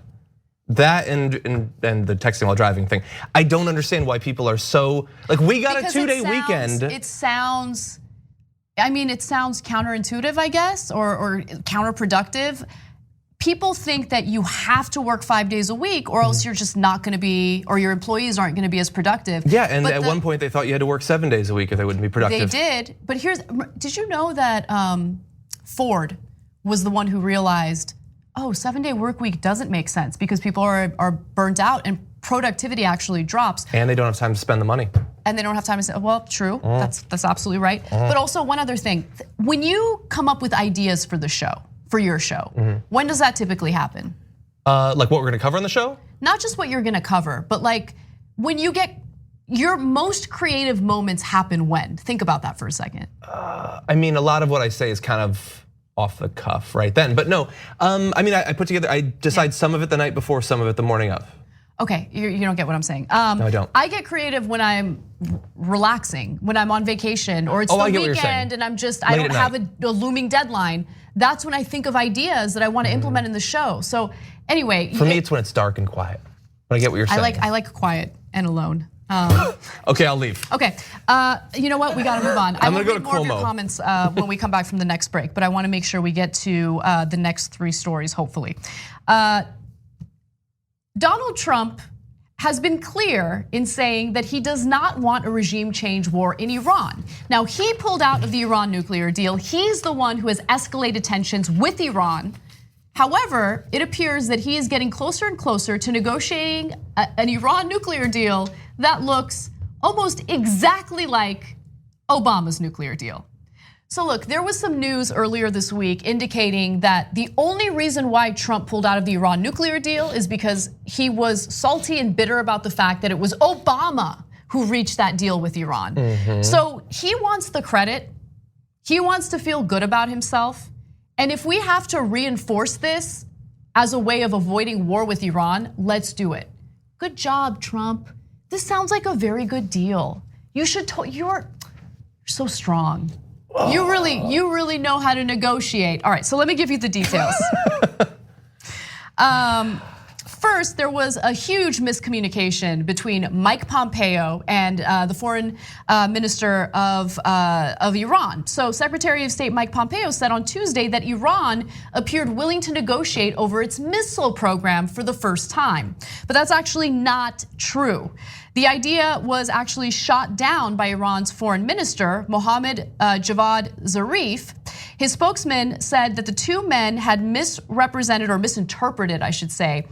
That and the texting while driving thing. I don't understand why people are so, like, we got a 2-day weekend. It sounds counterintuitive, I guess, or counterproductive. People think that you have to work 5 days a week or else you're just not gonna be, or your employees aren't gonna be as productive. Yeah, and at one point they thought you had to work 7 days a week if they wouldn't be productive. They did, but did you know that Ford was the one who realized, 7-day work week doesn't make sense because people are burnt out and productivity actually drops. And they don't have time to spend the money. And they don't have time to say, well, true, that's absolutely right. But also one other thing, when you come up with ideas for the show, for your show, when does that typically happen? Like what we're gonna cover on the show? Not just what you're gonna cover, but like when you get, your most creative moments happen when? Think about that for a second. I mean, a lot of what I say is kind of off the cuff right then. But no, I mean, I put together, I decide some of it the night before, some of it the morning of. Okay, you don't get what I'm saying. No, I don't. I get creative when I'm relaxing, when I'm on vacation, or it's the weekend and I don't have a looming deadline. That's when I think of ideas that I want to implement in the show. So anyway. For me, it's when it's dark and quiet. But I get what you're saying. I like quiet and alone. Okay, I'll leave. Okay, you know what? We got to move on. I'm gonna go to more of your comments when we come back from the next break, but I want to make sure we get to the next 3 stories, hopefully. Donald Trump has been clear in saying that he does not want a regime change war in Iran. Now, he pulled out of the Iran nuclear deal. He's the one who has escalated tensions with Iran. However, it appears that he is getting closer and closer to negotiating an Iran nuclear deal that looks almost exactly like Obama's nuclear deal. So look, there was some news earlier this week indicating that the only reason why Trump pulled out of the Iran nuclear deal is because he was salty and bitter about the fact that it was Obama who reached that deal with Iran. So he wants the credit. He wants to feel good about himself. And if we have to reinforce this as a way of avoiding war with Iran, let's do it. Good job, Trump. This sounds like a very good deal. You're so strong. You really know how to negotiate. All right, so let me give you the details. First, there was a huge miscommunication between Mike Pompeo and the foreign minister of Iran. So Secretary of State Mike Pompeo said on Tuesday that Iran appeared willing to negotiate over its missile program for the first time. But that's actually not true. The idea was actually shot down by Iran's foreign minister, Mohammad Javad Zarif. His spokesman said that the two men had misrepresented or misinterpreted, I should say,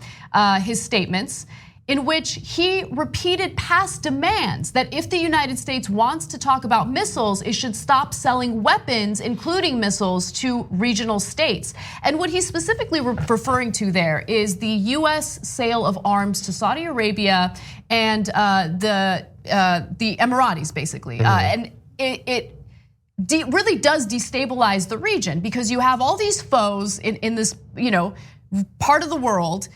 his statements, in which he repeated past demands that if the United States wants to talk about missiles, it should stop selling weapons, including missiles, to regional states. And what he's specifically referring to there is the US sale of arms to Saudi Arabia and the Emiratis, basically. And it really does destabilize the region because you have all these foes in this, part of the world.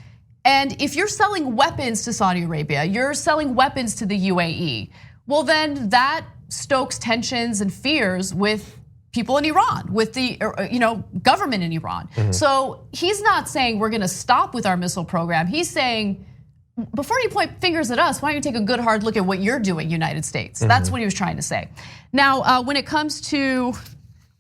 And if you're selling weapons to Saudi Arabia, you're selling weapons to the UAE, well then that stokes tensions and fears with people in Iran, with the government in Iran. So he's not saying we're gonna stop with our missile program. He's saying, before you point fingers at us, why don't you take a good hard look at what you're doing, United States? That's what he was trying to say. Now, when it comes to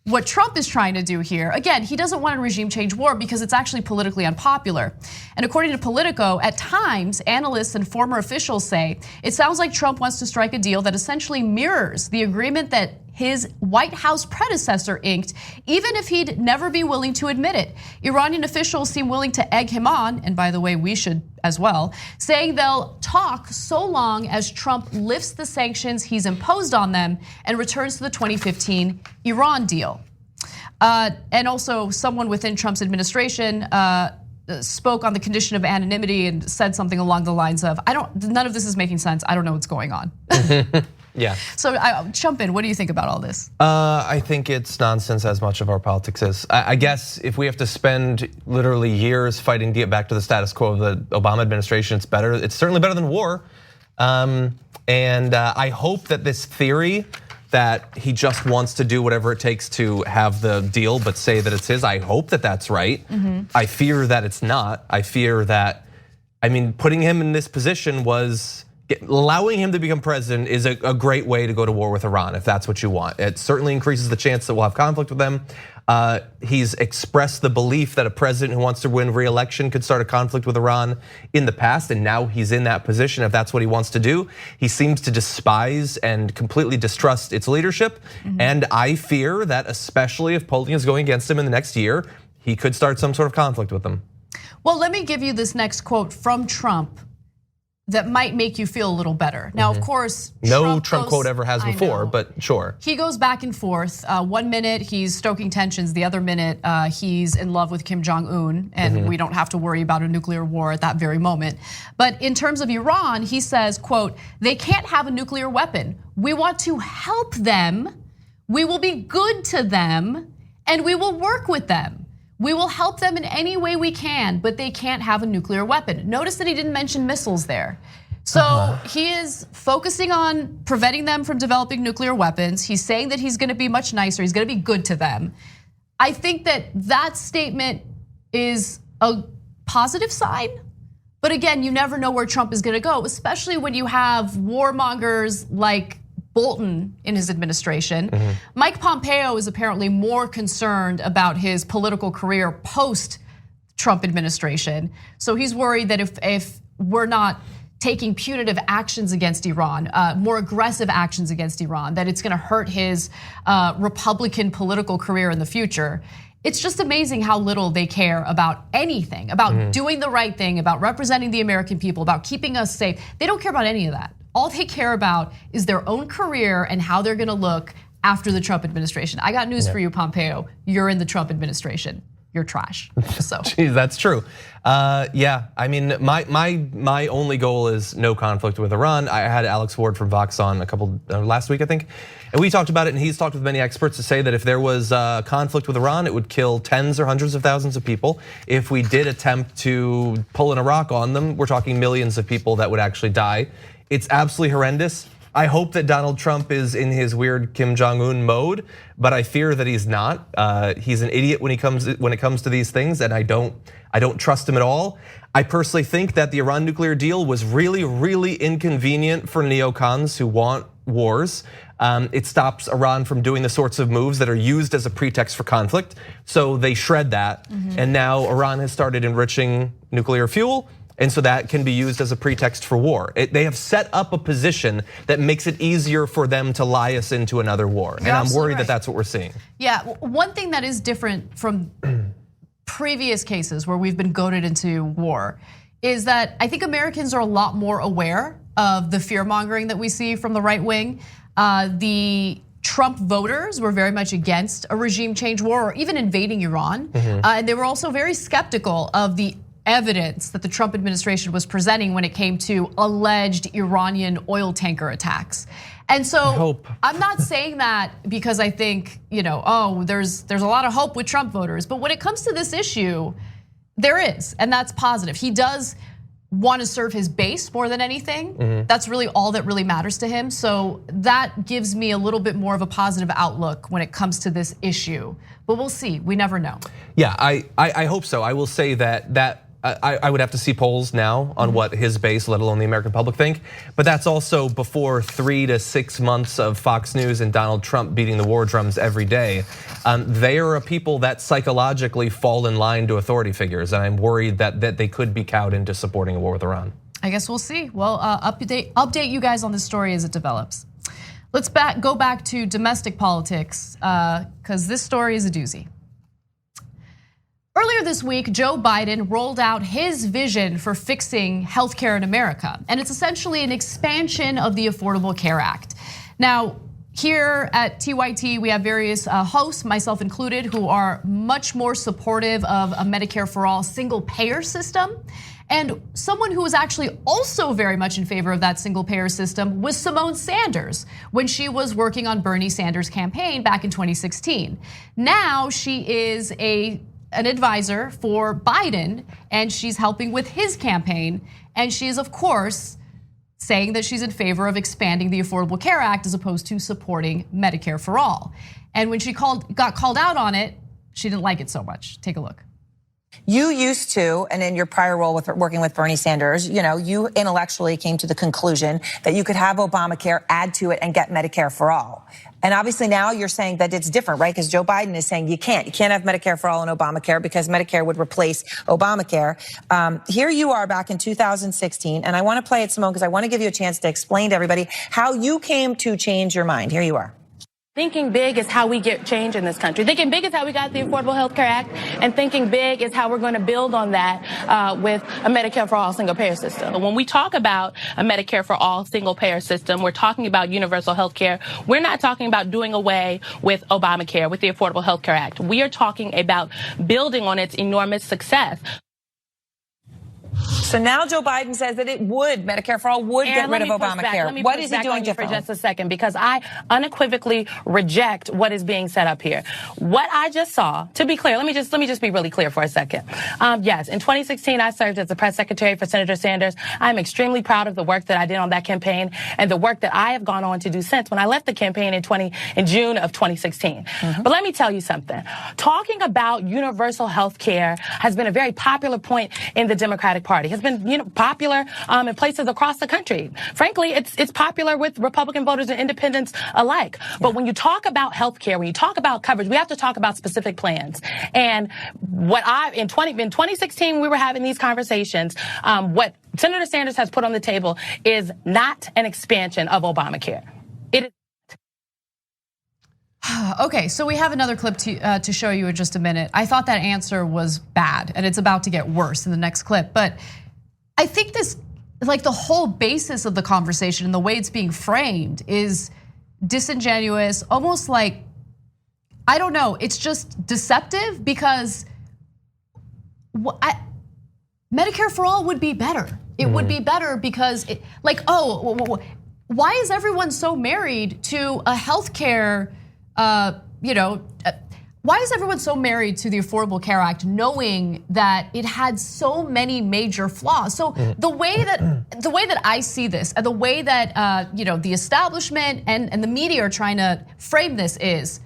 what Trump is trying to do here, again, he doesn't want a regime change war because it's actually politically unpopular. And according to Politico, at times, analysts and former officials say, it sounds like Trump wants to strike a deal that essentially mirrors the agreement that his White House predecessor inked, even if he'd never be willing to admit it. Iranian officials seem willing to egg him on, and by the way, we should as well, saying they'll talk so long as Trump lifts the sanctions he's imposed on them and returns to the 2015 Iran deal. And also someone within Trump's administration spoke on the condition of anonymity and said something along the lines of, none of this is making sense. I don't know what's going on. Yeah. So jump in, what do you think about all this? I think it's nonsense, as much of our politics is. I guess if we have to spend literally years fighting to get back to the status quo of the Obama administration, it's better. It's certainly better than war. And I hope that this theory that he just wants to do whatever it takes to have the deal, but say that it's his, I hope that that's right. I fear that it's not. I fear that, putting him in this position was, allowing him to become president is a great way to go to war with Iran, if that's what you want. It certainly increases the chance that we'll have conflict with them. He's expressed the belief that a president who wants to win re-election could start a conflict with Iran in the past, and now he's in that position if that's what he wants to do. He seems to despise and completely distrust its leadership, and I fear that especially if polling is going against him in the next year, he could start some sort of conflict with them. Well, let me give you this next quote from Trump that might make you feel a little better. Now, of course, no Trump quote ever has before, but sure. He goes back and forth. 1 minute he's stoking tensions, the other minute he's in love with Kim Jong-un, and we don't have to worry about a nuclear war at that very moment. But in terms of Iran, he says, quote, "They can't have a nuclear weapon. We want to help them. We will be good to them, and we will work with them. We will help them in any way we can, but they can't have a nuclear weapon." Notice that he didn't mention missiles there. So he is focusing on preventing them from developing nuclear weapons. He's saying that he's gonna be much nicer, he's gonna be good to them. I think that statement is a positive sign. But again, you never know where Trump is gonna go, especially when you have warmongers like Bolton in his administration. Mike Pompeo is apparently more concerned about his political career post-Trump administration. So he's worried that if we're not taking punitive actions against Iran, more aggressive actions against Iran, that it's gonna hurt his Republican political career in the future. It's just amazing how little they care about anything, about doing the right thing, about representing the American people, about keeping us safe. They don't care about any of that. All they care about is their own career and how they're gonna look after the Trump administration. I got news for you, Pompeo. You're in the Trump administration. You're trash. So Geez, that's true. Yeah, my only goal is no conflict with Iran. I had Alex Ward from Vox on last week, I think, and we talked about it. And he's talked with many experts to say that if there was conflict with Iran, it would kill tens or hundreds of thousands of people. If we did attempt to pull in Iraq on them, we're talking millions of people that would actually die. It's absolutely horrendous. I hope that Donald Trump is in his weird Kim Jong-un mode, but I fear that he's not. He's an idiot when it comes to these things, and I don't trust him at all. I personally think that the Iran nuclear deal was really, really inconvenient for neocons who want wars. It stops Iran from doing the sorts of moves that are used as a pretext for conflict. So they shred that, and now Iran has started enriching nuclear fuel. And so that can be used as a pretext for war. They have set up a position that makes it easier for them to lie us into another war. And I'm worried that that's what we're seeing. Yeah, one thing that is different from previous cases where we've been goaded into war is that I think Americans are a lot more aware of the fear mongering that we see from the right wing. The Trump voters were very much against a regime change war or even invading Iran. And they were also very skeptical of the evidence that the Trump administration was presenting when it came to alleged Iranian oil tanker attacks. And so I'm not saying that because I think, there's a lot of hope with Trump voters, but when it comes to this issue, there is, and that's positive. He does want to serve his base more than anything. That's really all that really matters to him. So that gives me a little bit more of a positive outlook when it comes to this issue. But we'll see, we never know. Yeah, I hope so. I will say that I would have to see polls now on what his base, let alone the American public, think. But that's also before 3 to 6 months of Fox News and Donald Trump beating the war drums every day. They are a people that psychologically fall in line to authority figures, and I'm worried that they could be cowed into supporting a war with Iran. I guess we'll see. Well, update you guys on this story as it develops. Let's go back to domestic politics, because this story is a doozy. Earlier this week, Joe Biden rolled out his vision for fixing healthcare in America, and it's essentially an expansion of the Affordable Care Act. Now, here at TYT, we have various hosts, myself included, who are much more supportive of a Medicare for All single payer system. And someone who was actually also very much in favor of that single payer system was Simone Sanders when she was working on Bernie Sanders' campaign back in 2016. Now she is an advisor for Biden, and she's helping with his campaign. And she is, of course, saying that she's in favor of expanding the Affordable Care Act as opposed to supporting Medicare for All. And when she got called out on it, she didn't like it so much. Take a look. You used to, and in your prior role with working with Bernie Sanders, you intellectually came to the conclusion that you could have Obamacare, add to it, and get Medicare for all. And obviously now you're saying that it's different, right? Because Joe Biden is saying you can't have Medicare for all and Obamacare because Medicare would replace Obamacare. Here you are back in 2016, and I want to play it, Simone, because I want to give you a chance to explain to everybody how you came to change your mind. Here you are. Thinking big is how we get change in this country. Thinking big is how we got the Affordable Health Care Act, and thinking big is how we're going to build on that with a Medicare for All single payer system. When we talk about a Medicare for All single payer system, we're talking about universal health care. We're not talking about doing away with Obamacare, with the Affordable Health Care Act. We are talking about building on its enormous success. So now Joe Biden says that Medicare for All would get rid of Obamacare. What is he doing different? For just a second, because I unequivocally reject what is being set up here. What I just saw, to be clear, let me just be really clear for a second. Yes, in 2016, I served as the press secretary for Senator Sanders. I'm extremely proud of the work that I did on that campaign and the work that I have gone on to do since when I left the campaign in June of 2016. But let me tell you something. Talking about universal health care has been a very popular point in the Democratic Party. Has been, popular in places across the country. Frankly, it's popular with Republican voters and independents alike. But when you talk about health care, when you talk about coverage, we have to talk about specific plans. And in 2016, we were having these conversations. What Senator Sanders has put on the table is not an expansion of Obamacare. It is. Okay, so we have another clip to show you in just a minute. I thought that answer was bad, and it's about to get worse in the next clip. But I think this, like the whole basis of the conversation and the way it's being framed is disingenuous, almost like, I don't know, it's just deceptive because Medicare for All would be better. It would be better because, why is everyone so married to a healthcare? Why is everyone so married to the Affordable Care Act, knowing that it had so many major flaws? So the way that I see this, and the way that the establishment and the media are trying to frame this is,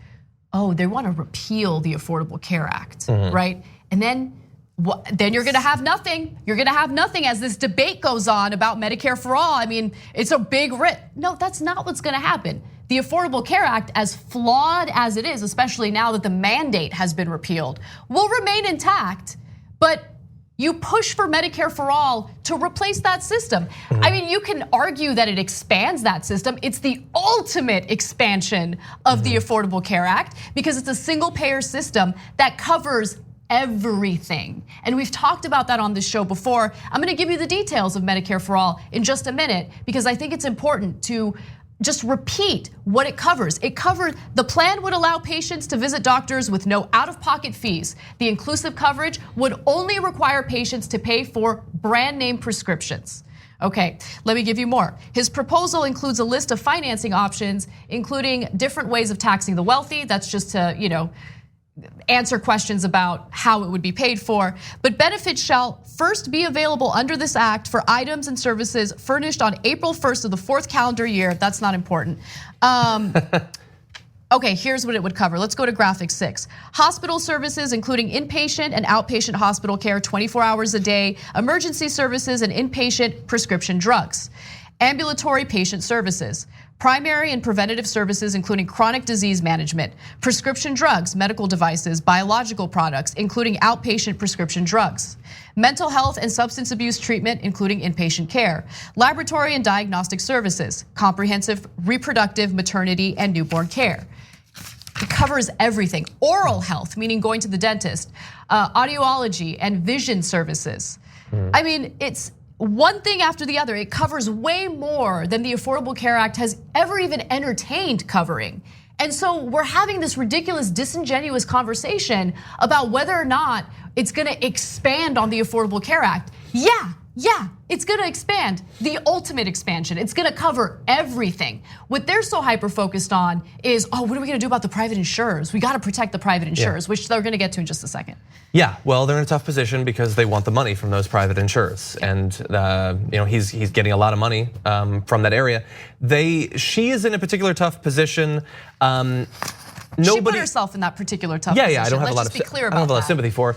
they want to repeal the Affordable Care Act, right? And then you're going to have nothing. You're going to have nothing as this debate goes on about Medicare for All. I mean, it's a big risk. No, that's not what's going to happen. The Affordable Care Act, as flawed as it is, especially now that the mandate has been repealed, will remain intact, but you push for Medicare for All to replace that system. I mean, you can argue that it expands that system. It's the ultimate expansion of the Affordable Care Act because it's a single payer system that covers everything. And we've talked about that on this show before. I'm gonna give you the details of Medicare for All in just a minute because I think it's important to just repeat what it covers. The plan would allow patients to visit doctors with no out-of-pocket fees. The inclusive coverage would only require patients to pay for brand name prescriptions. Okay, let me give you more. His proposal includes a list of financing options, including different ways of taxing the wealthy. That's just to, answer questions about how it would be paid for. But benefits shall first be available under this act for items and services furnished on April 1st of the 4th calendar year. That's not important. Okay, here's what it would cover. Let's go to graphic 6. Hospital services, including inpatient and outpatient hospital care 24 hours a day, emergency services and inpatient prescription drugs. Ambulatory patient services. primary and preventative services, including chronic disease management, prescription drugs, medical devices, biological products, including outpatient prescription drugs, mental health and substance abuse treatment, including inpatient care, laboratory and diagnostic services, comprehensive reproductive, maternity, and newborn care. It covers everything. Oral health, meaning going to the dentist, audiology and vision services. I mean, it's one thing after the other. It covers way more than the Affordable Care Act has ever even entertained covering. And so we're having this ridiculous, disingenuous conversation about whether or not it's gonna expand on the Affordable Care Act. Yeah, it's gonna expand, the ultimate expansion. It's gonna cover everything. What they're so hyper-focused on is, what are we gonna do about the private insurers? We gotta protect the private insurers, which they're gonna get to in just a second. Yeah, well, they're in a tough position because they want the money from those private insurers, and he's getting a lot of money from that area. She is in a particular tough position. She put herself in that particular tough position. I don't have a lot of sympathy for.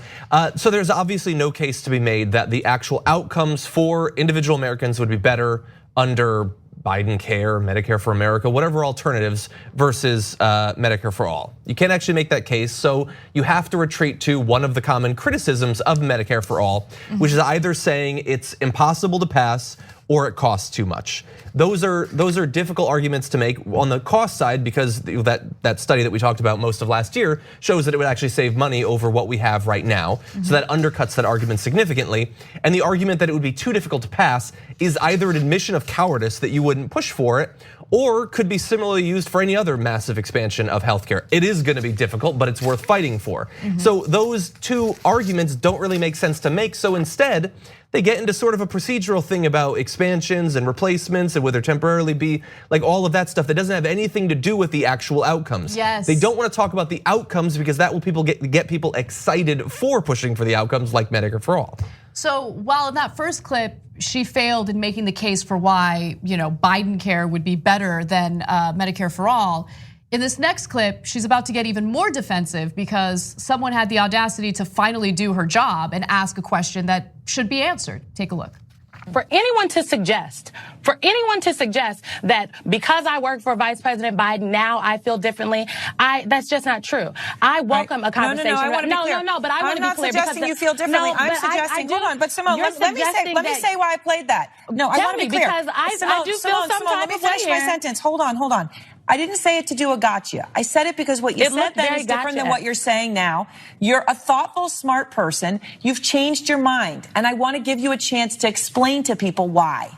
So there's obviously no case to be made that the actual outcomes for individual Americans would be better under Biden Care, Medicare for America, whatever alternatives versus Medicare for all. You can't actually make that case, so you have to retreat to one of the common criticisms of Medicare for all, which is either saying it's impossible to pass or it costs too much. Those are difficult arguments to make on the cost side, because that study that we talked about most of last year shows that it would actually save money over what we have right now. So that undercuts that argument significantly. And the argument that it would be too difficult to pass is either an admission of cowardice that you wouldn't push for it, or could be similarly used for any other massive expansion of healthcare. It is gonna be difficult, but it's worth fighting for. So those two arguments don't really make sense to make. So instead, they get into sort of a procedural thing about expansions and replacements and would there temporarily be, like all of that stuff that doesn't have anything to do with the actual outcomes. Yes. They don't want to talk about the outcomes because that will get people excited for pushing for the outcomes like Medicare for all. So while in that first clip, she failed in making the case for why Biden care would be better than Medicare for all, in this next clip, she's about to get even more defensive because someone had the audacity to finally do her job and ask a question that should be answered. Take a look. For anyone to suggest that because I work for Vice President Biden, now I feel differently, that's just not true. I welcome a conversation. No, I want to be clear. But I want to be clear. I'm not suggesting you feel differently. I'm suggesting, hold on, but Simone, let me say why I played that. No, I want to be clear. Because I do feel some type let me finish my sentence. Hold on. I didn't say it to do a gotcha. I said it because what you said then is different than what you're saying now. You're a thoughtful, smart person. You've changed your mind. And I want to give you a chance to explain to people why.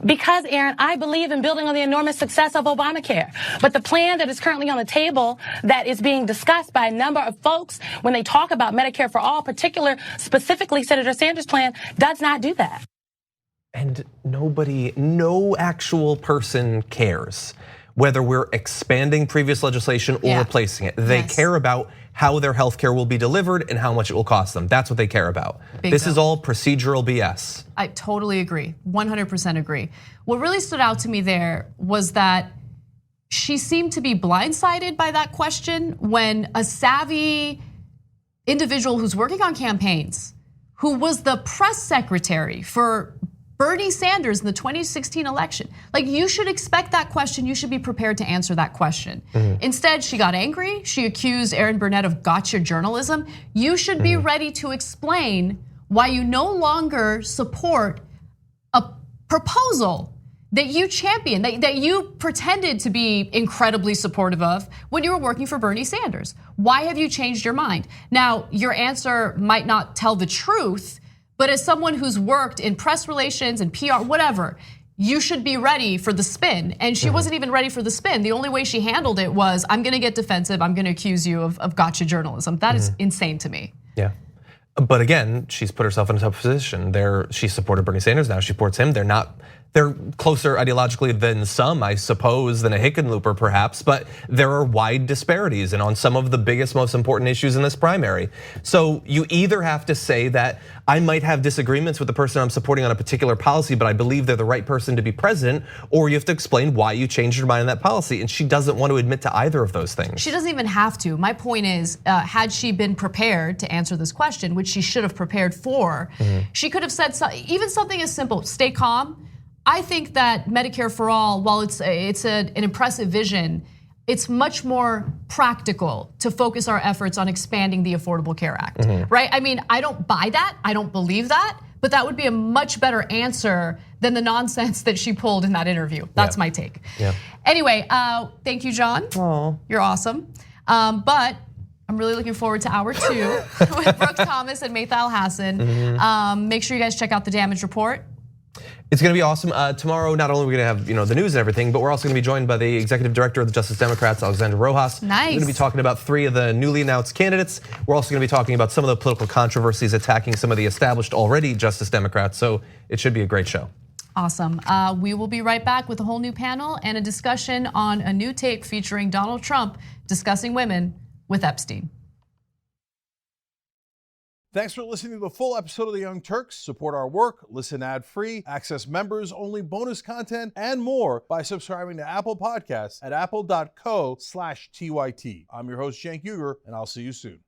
Because, Aaron, I believe in building on the enormous success of Obamacare. But the plan that is currently on the table that is being discussed by a number of folks when they talk about Medicare for all, specifically Senator Sanders' plan, does not do that. And no actual person cares whether we're expanding previous legislation or replacing it. They care about how their healthcare will be delivered and how much it will cost them. That's what they care about. This is all procedural BS. I totally agree, 100% agree. What really stood out to me there was that she seemed to be blindsided by that question when a savvy individual who's working on campaigns, who was the press secretary for Bernie Sanders in the 2016 election. Like, you should expect that question. You should be prepared to answer that question. Instead, she got angry. She accused Aaron Burnett of gotcha journalism. You should be ready to explain why you no longer support a proposal that you championed, that you pretended to be incredibly supportive of when you were working for Bernie Sanders. Why have you changed your mind? Now, your answer might not tell the truth, but as someone who's worked in press relations and PR, whatever, you should be ready for the spin. And she wasn't even ready for the spin. The only way she handled it was, I'm gonna get defensive, I'm gonna accuse you of gotcha journalism. That is insane to me. Yeah, but again, she's put herself in a tough position. She supported Bernie Sanders, now she supports him. They're closer ideologically than some, I suppose, than a Hickenlooper perhaps, but there are wide disparities and on some of the biggest, most important issues in this primary. So you either have to say that I might have disagreements with the person I'm supporting on a particular policy, but I believe they're the right person to be president, or you have to explain why you changed your mind on that policy. And she doesn't want to admit to either of those things. She doesn't even have to. My point is, had she been prepared to answer this question, which she should have prepared for, she could have said even something as simple, stay calm. I think that Medicare for All, while it's an impressive vision, it's much more practical to focus our efforts on expanding the Affordable Care Act, right? I mean, I don't buy that, I don't believe that, but that would be a much better answer than the nonsense that she pulled in that interview. That's my take. Yeah. Anyway, thank you, John. Aww. You're awesome. But I'm really looking forward to hour 2 with Brooke Thomas and Maythal Hassan. Make sure you guys check out the damage report. It's going to be awesome. Tomorrow, not only are we going to have the news and everything, but we're also going to be joined by the executive director of the Justice Democrats, Alexandra Rojas. Nice. We're going to be talking about 3 of the newly announced candidates. We're also going to be talking about some of the political controversies attacking some of the established already Justice Democrats. So it should be a great show. Awesome. We will be right back with a whole new panel and a discussion on a new tape featuring Donald Trump discussing women with Epstein. Thanks for listening to the full episode of the Young Turks. Support our work, listen ad-free, access members-only bonus content, and more by subscribing to Apple Podcasts at apple.co/TYT. I'm your host, Cenk Uygur, and I'll see you soon.